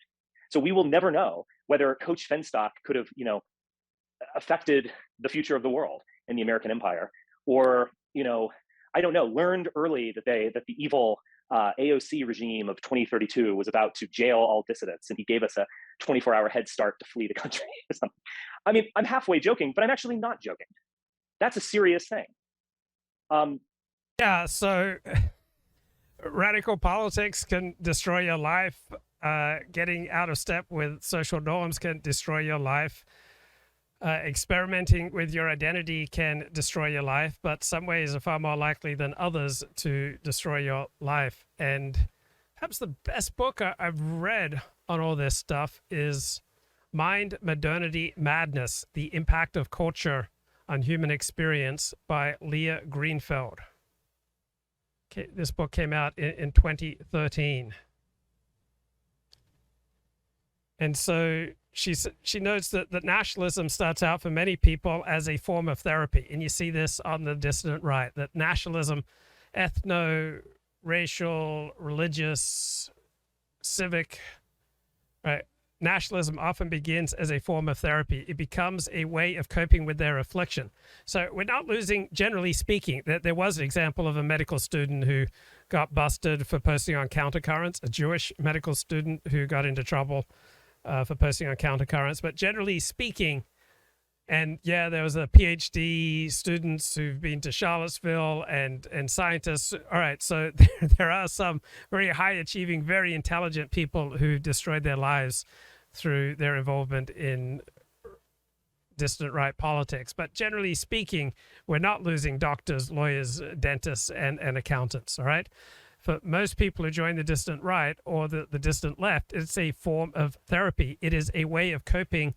So we will never know whether Coach Fenstock could have, affected the future of the world and the American empire, or, I don't know, learned early that the evil AOC regime of 2032 was about to jail all dissidents, and he gave us a 24-hour head start to flee the country or something. I mean, I'm halfway joking, but I'm actually not joking. That's a serious thing. Yeah, so radical politics can destroy your life. Getting out of step with social norms can destroy your life. Experimenting with your identity can destroy your life, but some ways are far more likely than others to destroy your life. And perhaps the best book I've read on all this stuff is Mind, Modernity, Madness, The Impact of Culture on Human Experience by Leah Greenfeld. Okay, this book came out in 2013. And so she notes that nationalism starts out for many people as a form of therapy. And you see this on the dissident right, that nationalism, ethno-racial, religious, civic, right? Nationalism often begins as a form of therapy. It becomes a way of coping with their affliction. So we're not losing, generally speaking, that there was an example of a medical student who got busted for posting on countercurrents, a Jewish medical student who got into trouble for posting on countercurrents. But generally speaking, and yeah, there was a PhD students who've been to Charlottesville and scientists. All right, so there are some very high achieving, very intelligent people who destroyed their lives through their involvement in dissident right politics. But generally speaking, we're not losing doctors, lawyers, dentists, and accountants, all right? For most people who join the dissident right or the dissident left, it's a form of therapy. It is a way of coping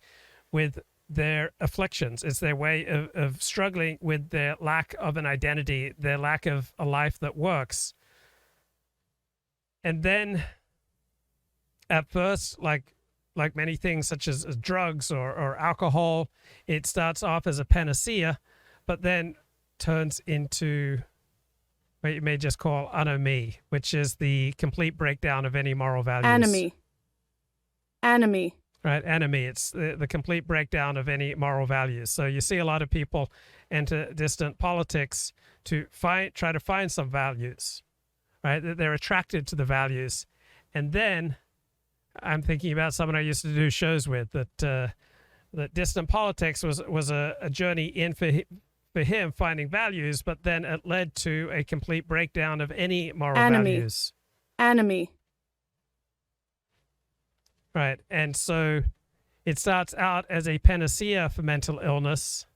with their afflictions. It's their way of struggling with their lack of an identity, their lack of a life that works. And then at first, like many things such as drugs or alcohol, it starts off as a panacea, but then turns into what you may just call anomie, which is the complete breakdown of any moral values. Anomie. Right, anomie. It's the complete breakdown of any moral values. So you see a lot of people enter distant politics to try to find some values, right? They're attracted to the values. And then I'm thinking about someone I used to do shows with, that distant politics was a journey in for him finding values, but then it led to a complete breakdown of any moral values. Anomie. Right. And so it starts out as a panacea for mental illness,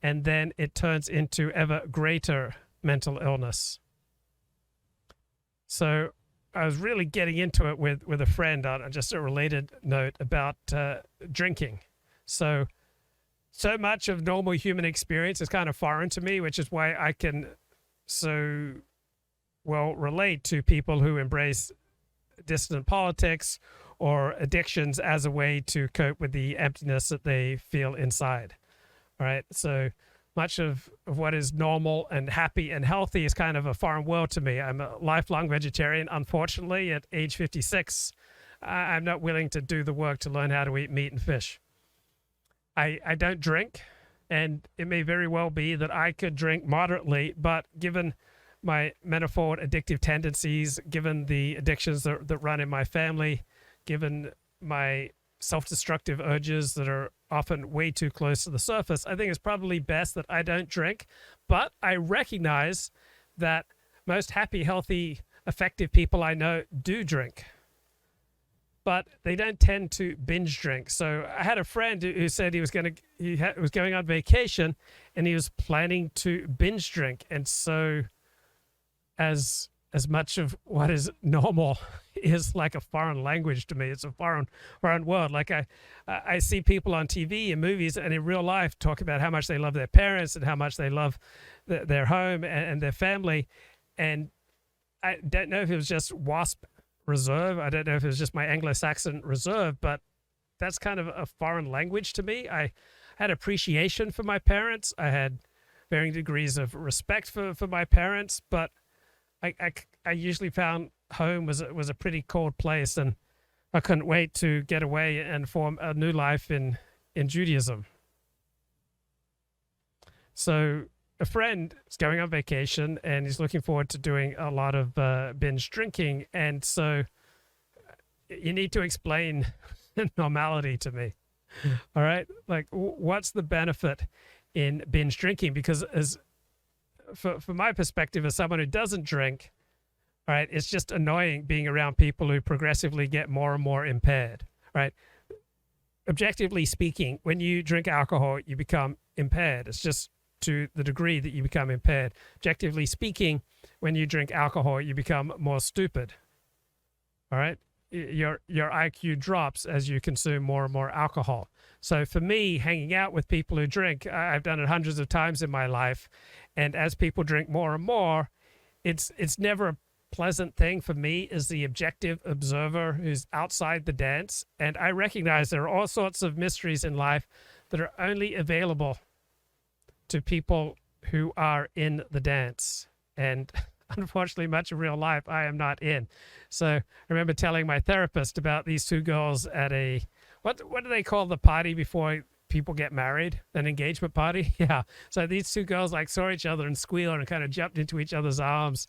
and then it turns into ever greater mental illness. So I was really getting into it with a friend on just a related note about drinking. So much of normal human experience is kind of foreign to me, which is why I can so well relate to people who embrace dissident politics or addictions as a way to cope with the emptiness that they feel inside. All right. So much of what is normal and happy and healthy is kind of a foreign world to me. I'm a lifelong vegetarian. Unfortunately, at age 56, I'm not willing to do the work to learn how to eat meat and fish. I don't drink, and it may very well be that I could drink moderately, but given my manifold addictive tendencies, given the addictions that run in my family, given my self-destructive urges that are often way too close to the surface, I think it's probably best that I don't drink. But I recognize that most happy, healthy, effective people I know do drink, but they don't tend to binge drink. So I had a friend who said he was going on vacation and he was planning to binge drink. And so as much of what is normal is like a foreign language to me. It's a foreign world. Like I see people on TV and movies and in real life talk about how much they love their parents and how much they love their home and their family. And I don't know if it was just WASP reserve. I don't know if it was just my Anglo-Saxon reserve, but that's kind of a foreign language to me. I had appreciation for my parents. I had varying degrees of respect for my parents, but I usually found home was a pretty cold place, and I couldn't wait to get away and form a new life in Judaism. So a friend is going on vacation, and he's looking forward to doing a lot of binge drinking, and so you need to explain normality to me. All right? Like, what's the benefit in binge drinking? Because from my perspective, as someone who doesn't drink, all right, it's just annoying being around people who progressively get more and more impaired, right? Objectively speaking, when you drink alcohol, you become impaired. It's just to the degree that you become impaired. Objectively speaking, when you drink alcohol, you become more stupid, all right? Your IQ drops as you consume more and more alcohol. So for me, hanging out with people who drink, I've done it hundreds of times in my life, and as people drink more and more, it's never pleasant thing for me is the objective observer who's outside the dance. And I recognize there are all sorts of mysteries in life that are only available to people who are in the dance. And unfortunately, much of real life I am not in. So I remember telling my therapist about these two girls at a, what do they call the party before people get married? An engagement party? Yeah. So these two girls like saw each other and squealed and kind of jumped into each other's arms.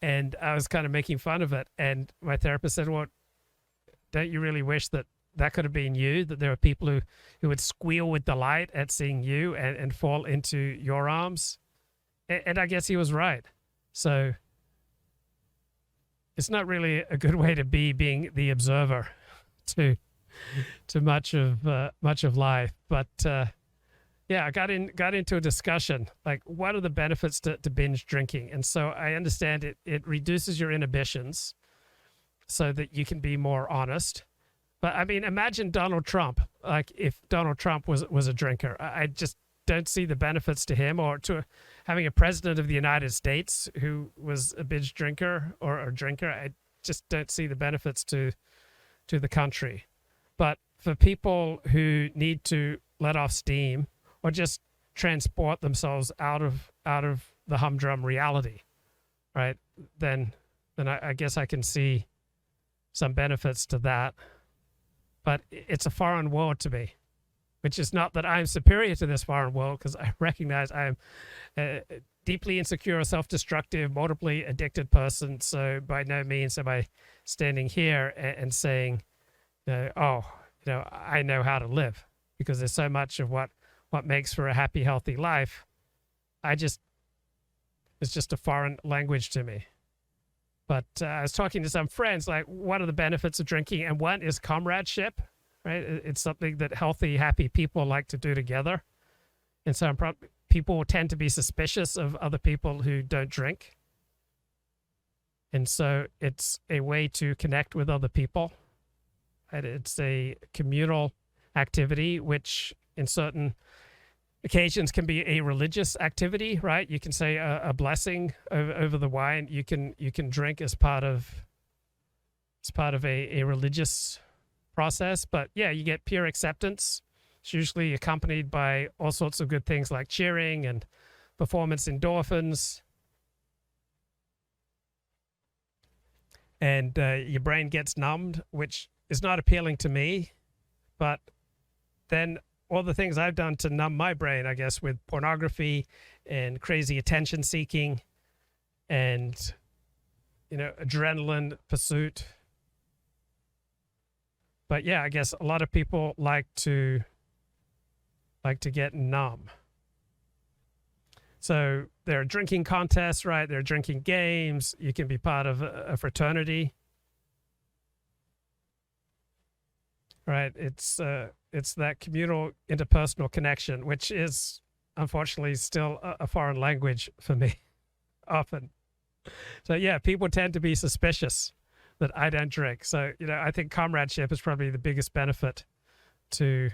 And I was kind of making fun of it. And my therapist said, well, don't you really wish that that could have been you, that there were people who would squeal with delight at seeing you and fall into your arms? And I guess he was right. So it's not really a good way to be, being the observer to much of life. But yeah, I got into a discussion like, what are the benefits to binge drinking? And so I understand it reduces your inhibitions so that you can be more honest. But I mean, imagine Donald Trump. Like, if Donald Trump was a drinker, I just don't see the benefits to him, or to having a president of the United States who was a binge drinker or a drinker. I just don't see the benefits to the country. But for people who need to let off steam or just transport themselves out of the humdrum reality, right? Then I guess I can see some benefits to that. But it's a foreign world to me, which is not that I'm superior to this foreign world, because I recognize I'm a deeply insecure, self-destructive, multiply addicted person. So by no means am I standing here and saying, I know how to live, because there's so much of what makes for a happy, healthy life. It's just a foreign language to me. But I was talking to some friends, like, what are the benefits of drinking? And one is comradeship, right? It's something that healthy, happy people like to do together. And so people tend to be suspicious of other people who don't drink. And so it's a way to connect with other people. And it's a communal activity, which in certain occasions can be a religious activity, right? You can say a blessing over the wine. You can drink as part of a religious process. But yeah, you get peer acceptance. It's usually accompanied by all sorts of good things like cheering and performance endorphins. And your brain gets numbed, which is not appealing to me. But then all the things I've done to numb my brain, I guess, with pornography and crazy attention seeking and, adrenaline pursuit. But yeah, I guess a lot of people like to get numb. So there are drinking contests, right? There are drinking games. You can be part of a fraternity. Right, it's that communal interpersonal connection, which is unfortunately still a foreign language for me, often. So yeah, people tend to be suspicious that I don't drink. So I think comradeship is probably the biggest benefit to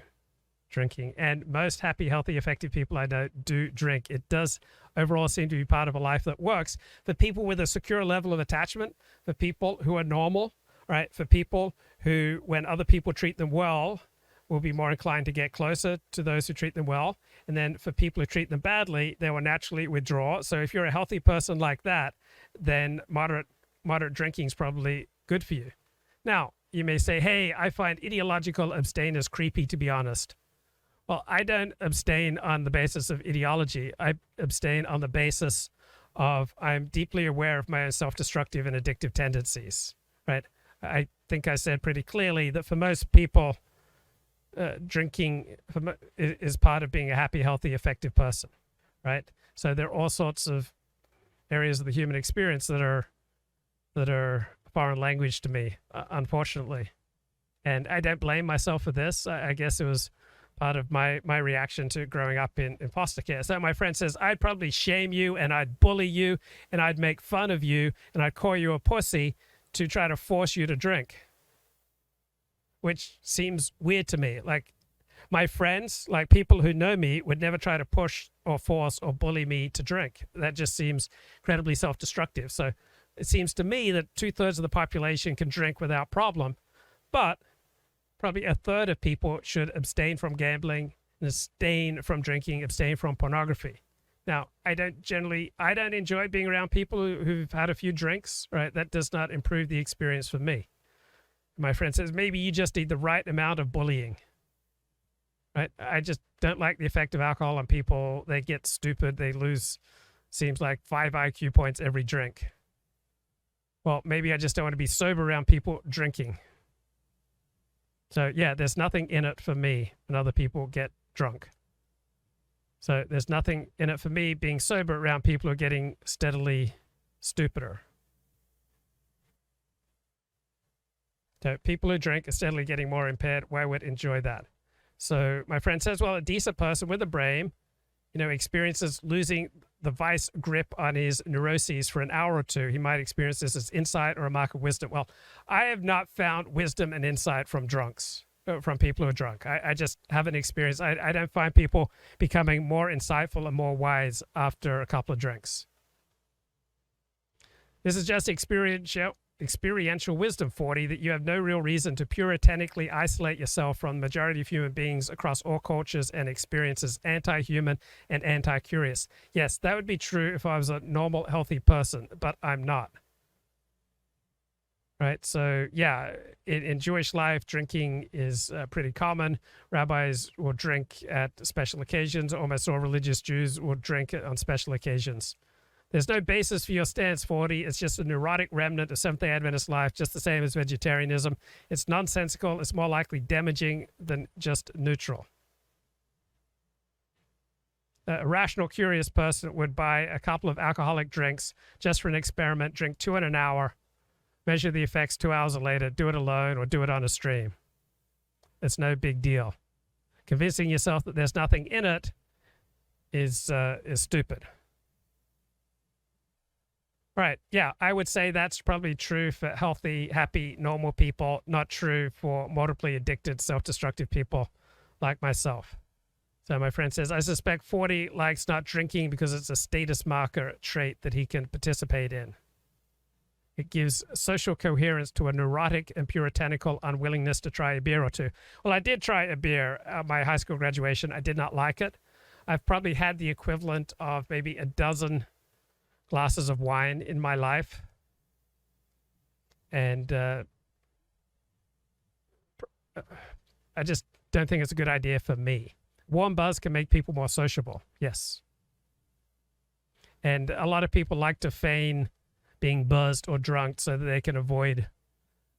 drinking. And most happy, healthy, effective people I know do drink. It does overall seem to be part of a life that works for people with a secure level of attachment, for people who are normal. Right, for people who, when other people treat them well, will be more inclined to get closer to those who treat them well. And then for people who treat them badly, they will naturally withdraw. So if you're a healthy person like that, then moderate drinking is probably good for you. Now, you may say, hey, I find ideological abstainers creepy, to be honest. Well, I don't abstain on the basis of ideology. I abstain on the basis of I'm deeply aware of my own self-destructive and addictive tendencies, right? I think I said pretty clearly that for most people, drinking is part of being a happy, healthy, effective person, right? So there are all sorts of areas of the human experience that are foreign language to me, unfortunately. And I don't blame myself for this. I guess it was part of my reaction to growing up in foster care. So my friend says, I'd probably shame you and I'd bully you and I'd make fun of you and I'd call you a pussy to try to force you to drink, which seems weird to me. Like, my friends, like people who know me, would never try to push or force or bully me to drink. That just seems incredibly self-destructive. So it seems to me that 2/3 of the population can drink without problem, but probably 1/3 of people should abstain from gambling, abstain from drinking, abstain from pornography. Now, I don't enjoy being around people who've had a few drinks, right? That does not improve the experience for me. My friend says, maybe you just need the right amount of bullying, right? I just don't like the effect of alcohol on people. They get stupid. They lose, seems like 5 IQ points every drink. Well, maybe I just don't want to be sober around people drinking. So yeah, there's nothing in it for me when other people get drunk. So there's nothing in it for me being sober around people who are getting steadily stupider. So people who drink are steadily getting more impaired. Why would enjoy that? So my friend says, well, a decent person with a brain, experiences losing the vice grip on his neuroses for an hour or two. He might experience this as insight or a mark of wisdom. Well, I have not found wisdom and insight from people who are drunk. I just haven't experienced. I don't find people becoming more insightful and more wise after a couple of drinks. This is just experiential wisdom, 40, that you have no real reason to puritanically isolate yourself from the majority of human beings across all cultures and experiences, anti-human and anti-curious. Yes, that would be true if I was a normal, healthy person, but I'm not. Right, so yeah, in Jewish life, drinking is pretty common. Rabbis will drink at special occasions. Almost all religious Jews will drink on special occasions. There's no basis for your stance, 40. It's just a neurotic remnant of Seventh-day Adventist life, just the same as vegetarianism. It's nonsensical. It's more likely damaging than just neutral. A rational, curious person would buy a couple of alcoholic drinks just for an experiment, drink 2 in an hour, measure the effects 2 hours later, do it alone or do it on a stream. It's no big deal. Convincing yourself that there's nothing in it is stupid. Right, yeah, I would say that's probably true for healthy, happy, normal people, not true for multiply addicted, self-destructive people like myself. So my friend says, I suspect 40 likes not drinking because it's a status marker trait that he can participate in. It gives social coherence to a neurotic and puritanical unwillingness to try a beer or two. Well, I did try a beer at my high school graduation. I did not like it. I've probably had the equivalent of maybe a dozen glasses of wine in my life. And I just don't think it's a good idea for me. Warm buzz can make people more sociable, yes. And a lot of people like to feign being buzzed or drunk so that they can avoid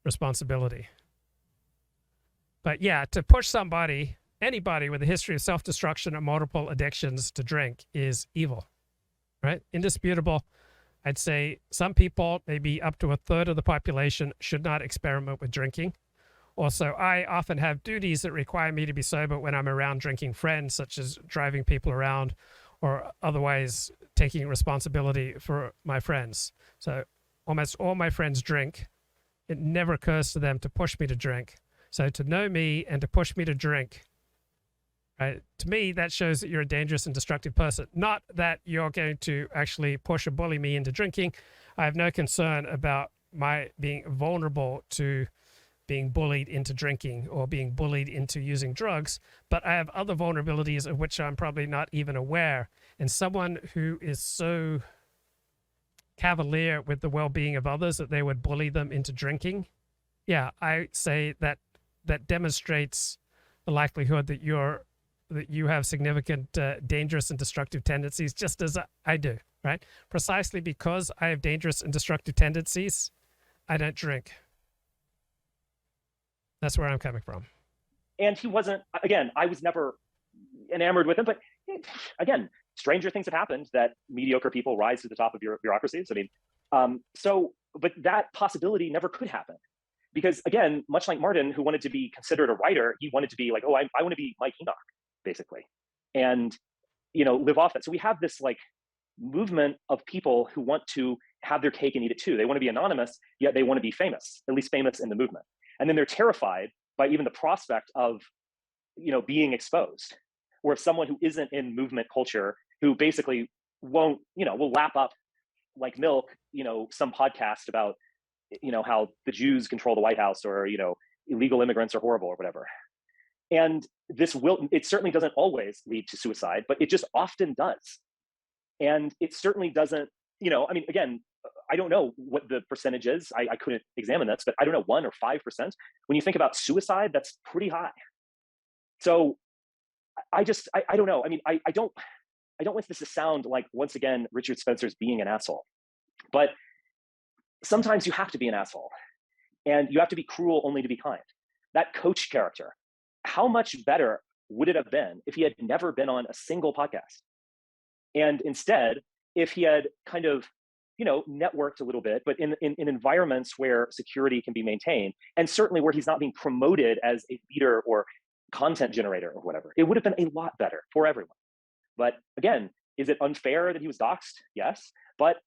responsibility. But yeah, to push somebody, anybody with a history of self-destruction or multiple addictions to drink is evil, right? Indisputable. I'd say some people, maybe up to 1/3 of the population, should not experiment with drinking. Also, I often have duties that require me to be sober when I'm around drinking friends, such as driving people around or otherwise taking responsibility for my friends. So almost all my friends drink. It never occurs to them to push me to drink. So to know me and to push me to drink, right, to me, that shows that you're a dangerous and destructive person. Not that you're going to actually push or bully me into drinking. I have no concern about my being vulnerable to being bullied into drinking or being bullied into using drugs, but I have other vulnerabilities of which I'm probably not even aware. And someone who is so cavalier with the well-being of others that they would bully them into drinking, yeah, I say that demonstrates the likelihood that you have significant dangerous and destructive tendencies, just as I do, right? Precisely because I have dangerous and destructive tendencies, I don't drink. That's where I'm coming from. And he wasn't, again, I was never enamored with him, but again, stranger things have happened that mediocre people rise to the top of bureaucracies. I mean, but that possibility never could happen. Because again, much like Martin, who wanted to be considered a writer, he wanted to be like, oh, I want to be Mike Enoch, basically. And, live off that. So we have this like movement of people who want to have their cake and eat it too. They want to be anonymous, yet they want to be famous, at least famous in the movement. And then they're terrified by even the prospect of, being exposed, or if someone who isn't in movement culture, who basically won't, will lap up like milk, some podcast about, how the Jews control the White House, or, illegal immigrants are horrible or whatever. And it certainly doesn't always lead to suicide, but it just often does. And it certainly doesn't, again, I don't know what the percentage is. I couldn't examine this, but I don't know, 1 or 5%. When you think about suicide, that's pretty high. So I don't know. I don't want this to sound like, once again, Richard Spencer's being an asshole, but sometimes you have to be an asshole, and you have to be cruel only to be kind. That coach character, how much better would it have been if he had never been on a single podcast? And instead, if he had kind of, networked a little bit, but in environments where security can be maintained, and certainly where he's not being promoted as a leader or content generator or whatever, it would have been a lot better for everyone. But again, is it unfair that he was doxxed? Yes, but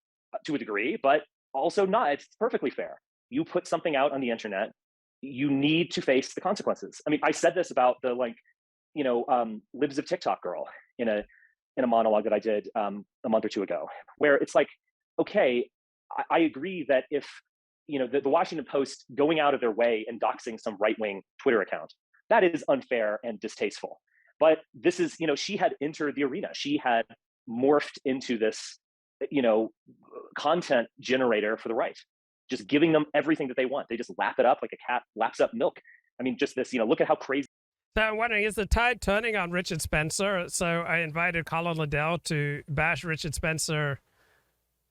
to a degree, but also not. It's perfectly fair. You put something out on the internet, you need to face the consequences. I said this about the Libs of TikTok girl in a monologue that I did a month or two ago, where it's like, okay, I agree that if the Washington Post going out of their way and doxing some right-wing Twitter account, that is unfair and distasteful. But this is, she had entered the arena. She had morphed into this, content generator for the right, just giving them everything that they want. They just lap it up like a cat laps up milk. Just this, look at how crazy. So I'm wondering, is the tide turning on Richard Spencer? So I invited Colin Liddell to bash Richard Spencer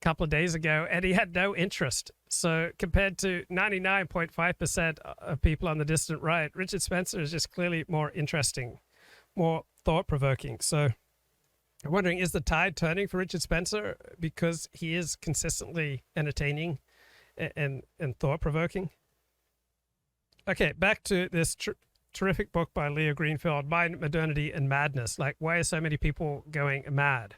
a couple of days ago, and he had no interest. So compared to 99.5% of people on the distant right, Richard Spencer is just clearly more interesting, more thought-provoking. So I'm wondering, is the tide turning for Richard Spencer because he is consistently entertaining and thought-provoking? Okay, back to this terrific book by Leah Greenfield, Modernity and Madness. Like, why are so many people going mad?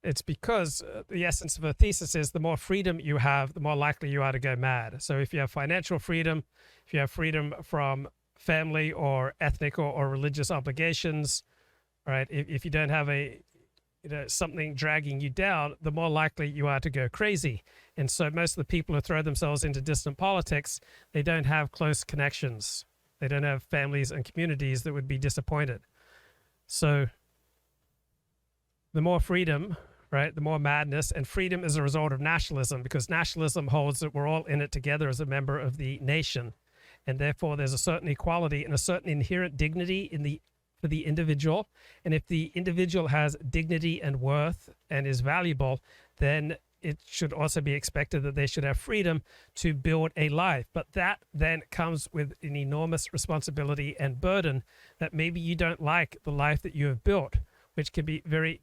It's because the essence of her thesis is the more freedom you have, the more likely you are to go mad. So if you have financial freedom, if you have freedom from family or ethnic or religious obligations, right? If you don't have something dragging you down, the more likely you are to go crazy. And so most of the people who throw themselves into distant politics, they don't have close connections. They don't have families and communities that would be disappointed. So the more freedom, right, the more madness, and freedom is a result of nationalism, because nationalism holds that we're all in it together as a member of the nation. And therefore there's a certain equality and a certain inherent dignity for the individual. And if the individual has dignity and worth and is valuable, then it should also be expected that they should have freedom to build a life. But that then comes with an enormous responsibility and burden that maybe you don't like the life that you have built, which can be very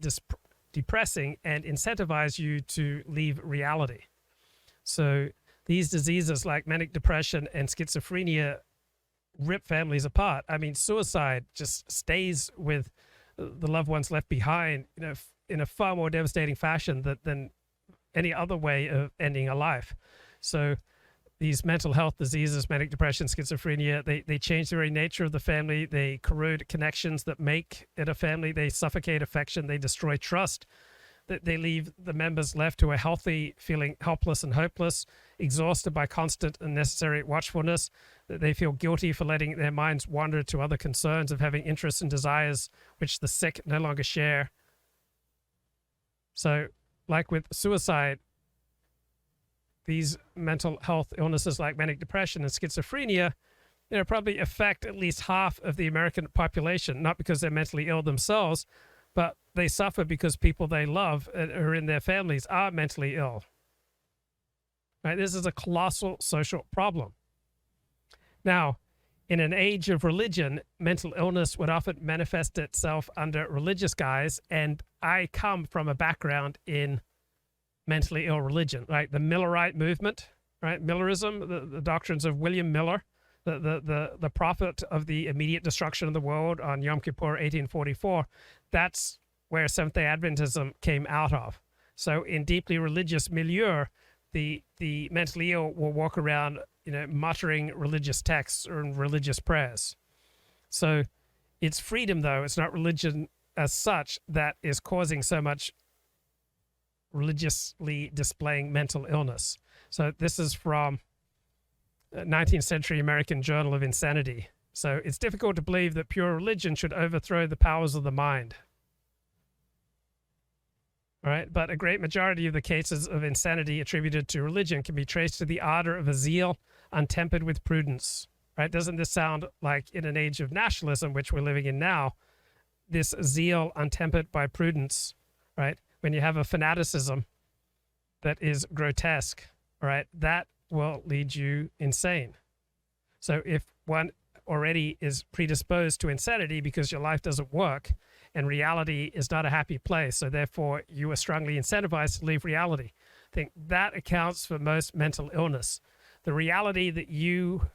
depressing and incentivize you to leave reality. So these diseases like manic depression and schizophrenia rip families apart. Suicide just stays with the loved ones left behind, in a far more devastating fashion than any other way of ending a life. So these mental health diseases, manic depression, schizophrenia, they change the very nature of the family. They corrode connections that make it a family. They suffocate affection. They destroy trust. They leave the members left who are healthy, feeling helpless and hopeless, exhausted by constant and necessary watchfulness. They feel guilty for letting their minds wander to other concerns, of having interests and desires which the sick no longer share. So, like with suicide, these mental health illnesses like manic depression and schizophrenia, probably affect at least half of the American population, not because they're mentally ill themselves, but they suffer because people they love who are in their families are mentally ill. Right? This is a colossal social problem. Now, in an age of religion, mental illness would often manifest itself under religious guise, and I come from a background in mentally ill religion, right? The Millerite movement, right? Millerism, the doctrines of William Miller, the prophet of the immediate destruction of the world on Yom Kippur 1844, that's where Seventh-day Adventism came out of. So in deeply religious milieu, the mentally ill will walk around, muttering religious texts or religious prayers. So it's freedom, though, it's not religion as such, that is causing so much religiously displaying mental illness. So this is from 19th Century American Journal of Insanity. So it's difficult to believe that pure religion should overthrow the powers of the mind. All right, but a great majority of the cases of insanity attributed to religion can be traced to the ardor of a zeal untempered with prudence. Right? Doesn't this sound like, in an age of nationalism, which we're living in now, this zeal untempered by prudence, right? When you have a fanaticism that is grotesque, right, that will lead you insane. So if one already is predisposed to insanity because your life doesn't work and reality is not a happy place, so therefore you are strongly incentivized to leave reality, I think that accounts for most mental illness. The reality that you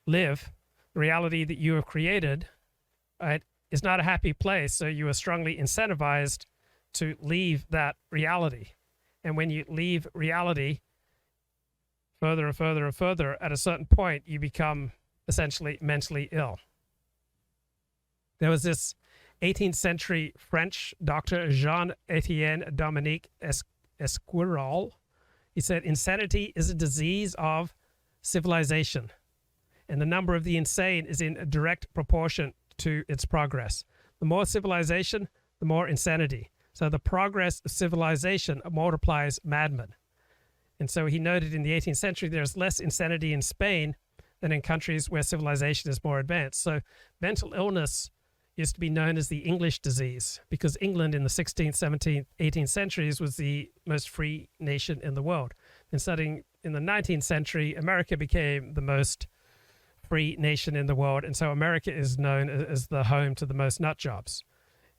live, the reality that you have created, right, is not a happy place, so you are strongly incentivized to leave that reality. And when you leave reality further and further and further, at a certain point, you become essentially mentally ill. There was this 18th century French doctor, Jean-Étienne Dominique Esquirol. He said, insanity is a disease of civilization, and the number of the insane is in a direct proportion to its progress. The more civilization, the more insanity. So the progress of civilization multiplies madmen. And so he noted in the 18th century, there's less insanity in Spain than in countries where civilization is more advanced. So mental illness used to be known as the English disease because England in the 16th, 17th, 18th centuries was the most free nation in the world. And starting in the 19th century, America became the most free nation in the world. And so America is known as the home to the most nut jobs.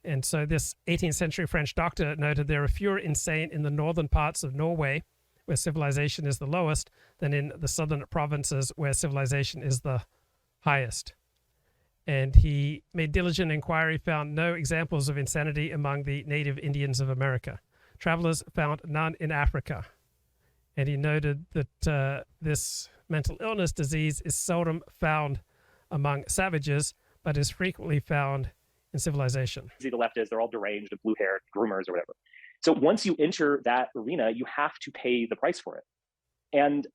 And so this 18th century French doctor noted there are fewer insane in the northern parts of Norway, where civilization is the lowest, than in the southern provinces where civilization is the highest. And he made diligent inquiry, found no examples of insanity among the native Indians of America. Travelers found none in Africa. And he noted that this mental illness disease is seldom found among savages, but is frequently found in civilization. See, the left is, they're all deranged and blue-haired groomers or whatever. So once you enter that arena, you have to pay the price for it. And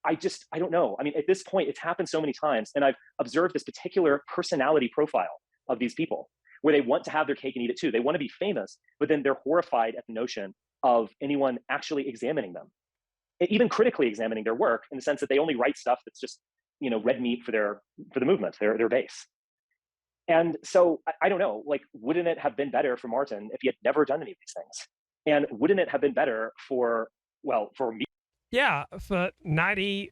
I don't know. I mean, at this point, it's happened so many times. And I've observed this particular personality profile of these people where they want to have their cake and eat it too. They want to be famous, but then they're horrified at the notion of anyone actually examining them, even critically examining their work, in the sense that they only write stuff that's just, red meat for the movement, their base. And so I don't know, like, wouldn't it have been better for Martin if he had never done any of these things? And wouldn't it have been better for me? Yeah, for 98%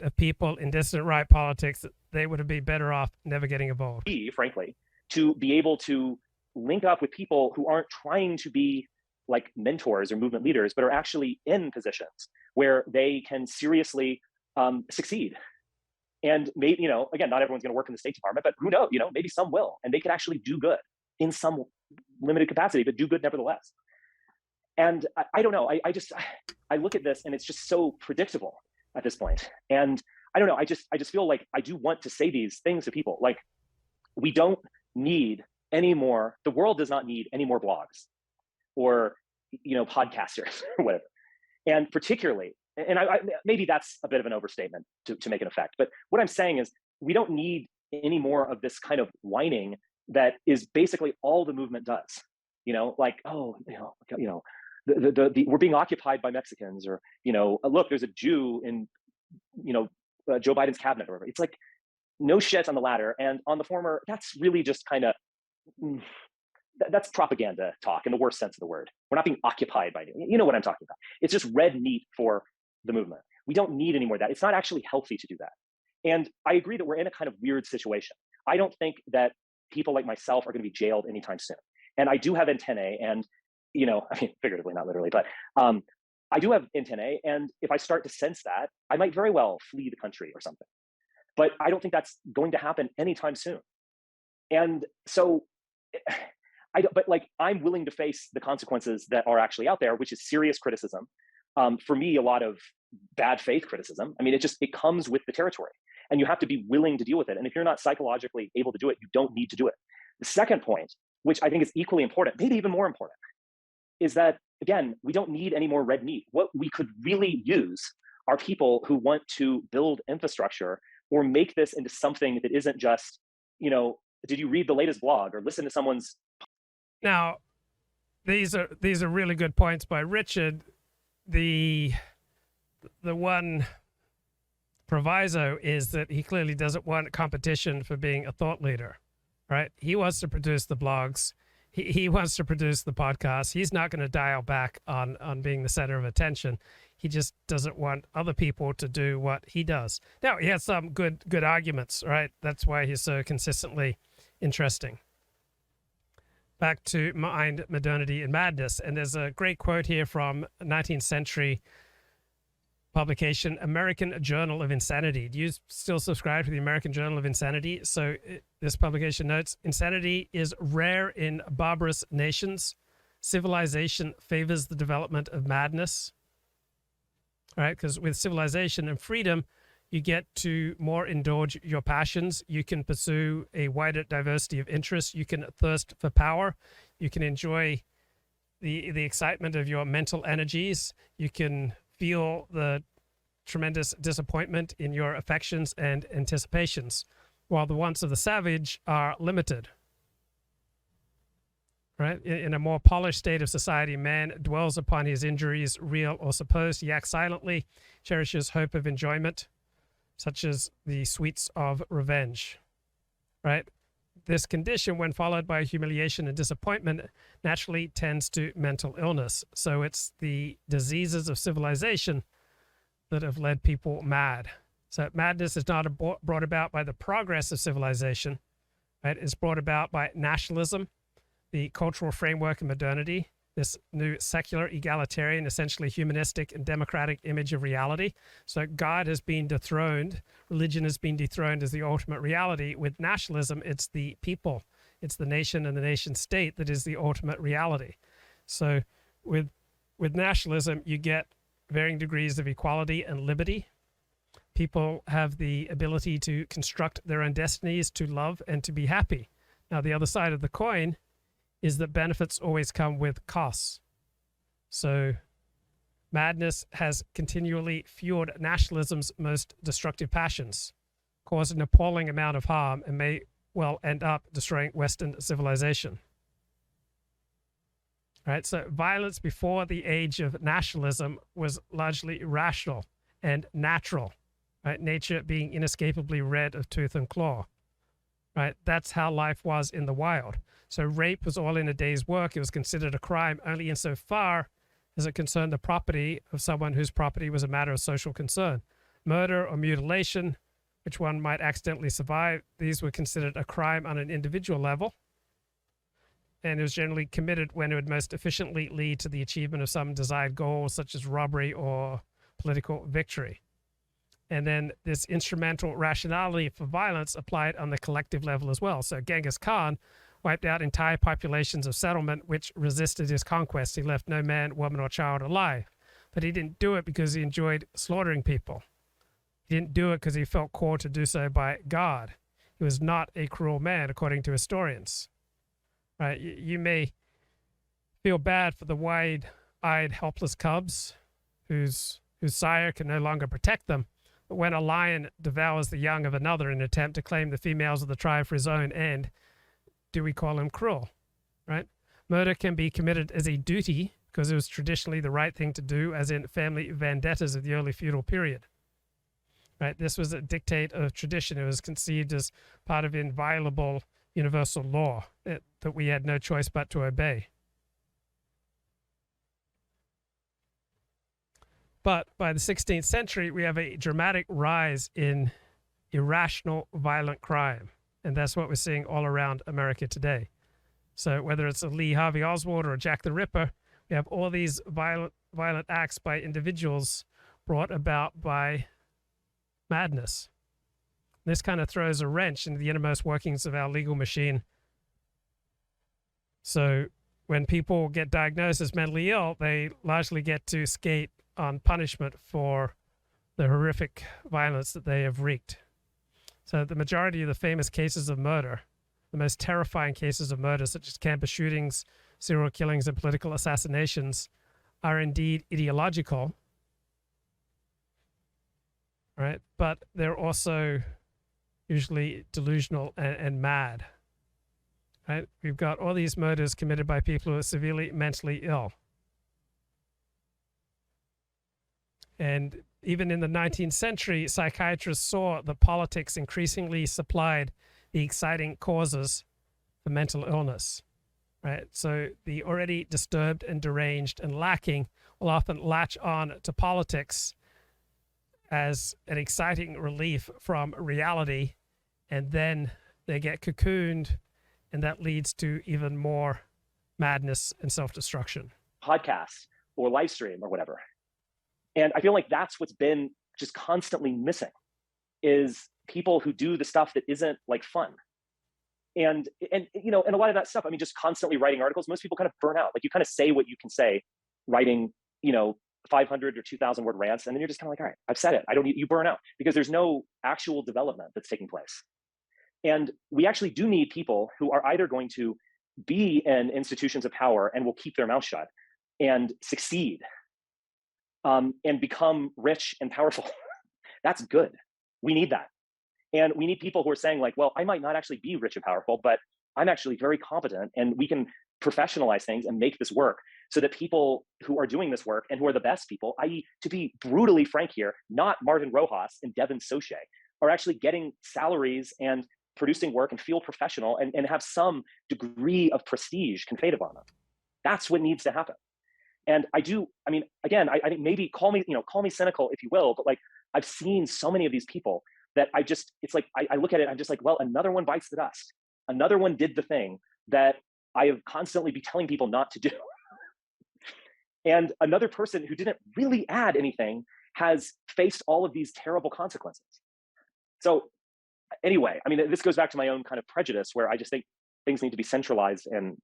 of people in dissident right politics, they would have been better off never getting involved. Frankly, to be able to link up with people who aren't trying to be like mentors or movement leaders, but are actually in positions where they can seriously succeed. And maybe, again, not everyone's going to work in the State Department, but who knows, maybe some will, and they could actually do good in some limited capacity, but do good nevertheless. And I don't know, I look at this and it's just so predictable at this point. And I don't know, I just feel like I do want to say these things to people. Like, we don't need any more, the world does not need any more blogs or, podcasters or whatever. And particularly, and I maybe that's a bit of an overstatement to make an effect, but what I'm saying is we don't need any more of this kind of whining that is basically all the movement does. Like, we're being occupied by Mexicans, or look, there's a Jew in Joe Biden's cabinet or whatever. It's like, no shit on the latter, and on the former, that's really just kind of that's propaganda talk in the worst sense of the word. We're not being occupied by it. You know what I'm talking about. It's just red meat for the movement. We don't need any more of that. It's not actually healthy to do that. And I agree that we're in a kind of weird situation. I don't think that people like myself are going to be jailed anytime soon. And I do have antennae, and figuratively, not literally, but I do have antennae. And if I start to sense that, I might very well flee the country or something. But I don't think that's going to happen anytime soon. And so I'm willing to face the consequences that are actually out there, which is serious criticism. For me, a lot of bad faith criticism. I mean, it comes with the territory, and you have to be willing to deal with it. And if you're not psychologically able to do it, you don't need to do it. The second point, which I think is equally important, maybe even more important, is that, again, we don't need any more red meat. What we could really use are people who want to build infrastructure or make this into something that isn't just, did you read the latest blog or listen to someone's. Now, these are really good points by Richard. The one proviso is that he clearly doesn't want competition for being a thought leader, right? He wants to produce the blogs. He wants to produce the podcast. He's not going to dial back on being the center of attention. He just doesn't want other people to do what he does. Now, he has some good arguments, right? That's why he's so consistently interesting. Back to Mind, Modernity, and Madness. And there's a great quote here from 19th century publication, American Journal of Insanity. Do you still subscribe to the American Journal of Insanity? So this publication notes, insanity is rare in barbarous nations. Civilization favors the development of madness. All right, because with civilization and freedom, you get to more indulge your passions. You can pursue a wider diversity of interests. You can thirst for power. You can enjoy the excitement of your mental energies. You can feel the tremendous disappointment in your affections and anticipations, while the wants of the savage are limited. Right? In a more polished state of society, man dwells upon his injuries, real or supposed. He acts silently, cherishes hope of enjoyment, such as the sweets of revenge. Right? This condition, when followed by humiliation and disappointment, naturally tends to mental illness. So it's the diseases of civilization that have led people mad. So madness is not brought about by the progress of civilization. Right? It's brought about by nationalism, the cultural framework of modernity, this new secular, egalitarian, essentially humanistic and democratic image of reality. So God has been dethroned. Religion has been dethroned as the ultimate reality. With nationalism, it's the people. It's the nation and the nation state that is the ultimate reality. So with nationalism, you get varying degrees of equality and liberty. People have the ability to construct their own destinies, to love and to be happy. Now, the other side of the coin is that benefits always come with costs. So madness has continually fueled nationalism's most destructive passions, caused an appalling amount of harm, and may well end up destroying Western civilization. Right? So violence before the age of nationalism was largely irrational and natural, right? Nature being inescapably red of tooth and claw. Right? That's how life was in the wild. So rape was all in a day's work. It was considered a crime only insofar as it concerned the property of someone whose property was a matter of social concern. Murder or mutilation, which one might accidentally survive, these were considered a crime on an individual level. And it was generally committed when it would most efficiently lead to the achievement of some desired goal, such as robbery or political victory. And then this instrumental rationality for violence applied on the collective level as well. So Genghis Khan wiped out entire populations of settlement which resisted his conquest. He left no man, woman, or child alive. But he didn't do it because he enjoyed slaughtering people. He didn't do it because he felt called to do so by God. He was not a cruel man, according to historians. Right? You may feel bad for the wide-eyed, helpless cubs whose sire can no longer protect them. But when a lion devours the young of another in an attempt to claim the females of the tribe for his own end, do we call him cruel? Right? Murder can be committed as a duty because it was traditionally the right thing to do, as in family vendettas of the early feudal period. Right? This was a dictate of tradition. It was conceived as part of inviolable universal law that we had no choice but to obey. But by the 16th century, we have a dramatic rise in irrational, violent crime. And that's what we're seeing all around America today. So whether it's a Lee Harvey Oswald or a Jack the Ripper, we have all these violent acts by individuals brought about by madness. This kind of throws a wrench into the innermost workings of our legal machine. So when people get diagnosed as mentally ill, they largely get to skate on punishment for the horrific violence that they have wreaked. So the majority of the famous cases of murder, the most terrifying cases of murder, such as campus shootings, serial killings and political assassinations are indeed ideological, right? But they're also usually delusional and mad, right? We've got all these murders committed by people who are severely mentally ill. And even in the 19th century, psychiatrists saw that politics increasingly supplied the exciting causes for mental illness, right? So the already disturbed and deranged and lacking will often latch on to politics as an exciting relief from reality, and then they get cocooned, and that leads to even more madness and self-destruction. Podcasts or live stream or whatever. And I feel like that's what's been just constantly missing, is people who do the stuff that isn't like fun. And you know, and a lot of that stuff, I mean, just constantly writing articles, most people kind of burn out. Like, you kind of say what you can say, writing, you know, 500 or 2,000 word rants, and then you're just kind of like, all right, I've said it. I don't need, you burn out because there's no actual development that's taking place. And we actually do need people who are either going to be in institutions of power and will keep their mouth shut and succeed, and become rich and powerful. That's good. We need that. And we need people who are saying like, well, I might not actually be rich and powerful, but I'm actually very competent, and we can professionalize things and make this work so that people who are doing this work and who are the best people, i.e. to be brutally frank here, not Martin Rojas and Devin Soche, are actually getting salaries and producing work and feel professional and have some degree of prestige conferred upon them. That's what needs to happen. And I mean, again, I think maybe call me cynical if you will, but like, I've seen so many of these people that it's like, I look at it, I'm just like, well, another one bites the dust. Another one did the thing that I have constantly be telling people not to do. And another person who didn't really add anything has faced all of these terrible consequences. So anyway, I mean, this goes back to my own kind of prejudice, where I just think things need to be centralized and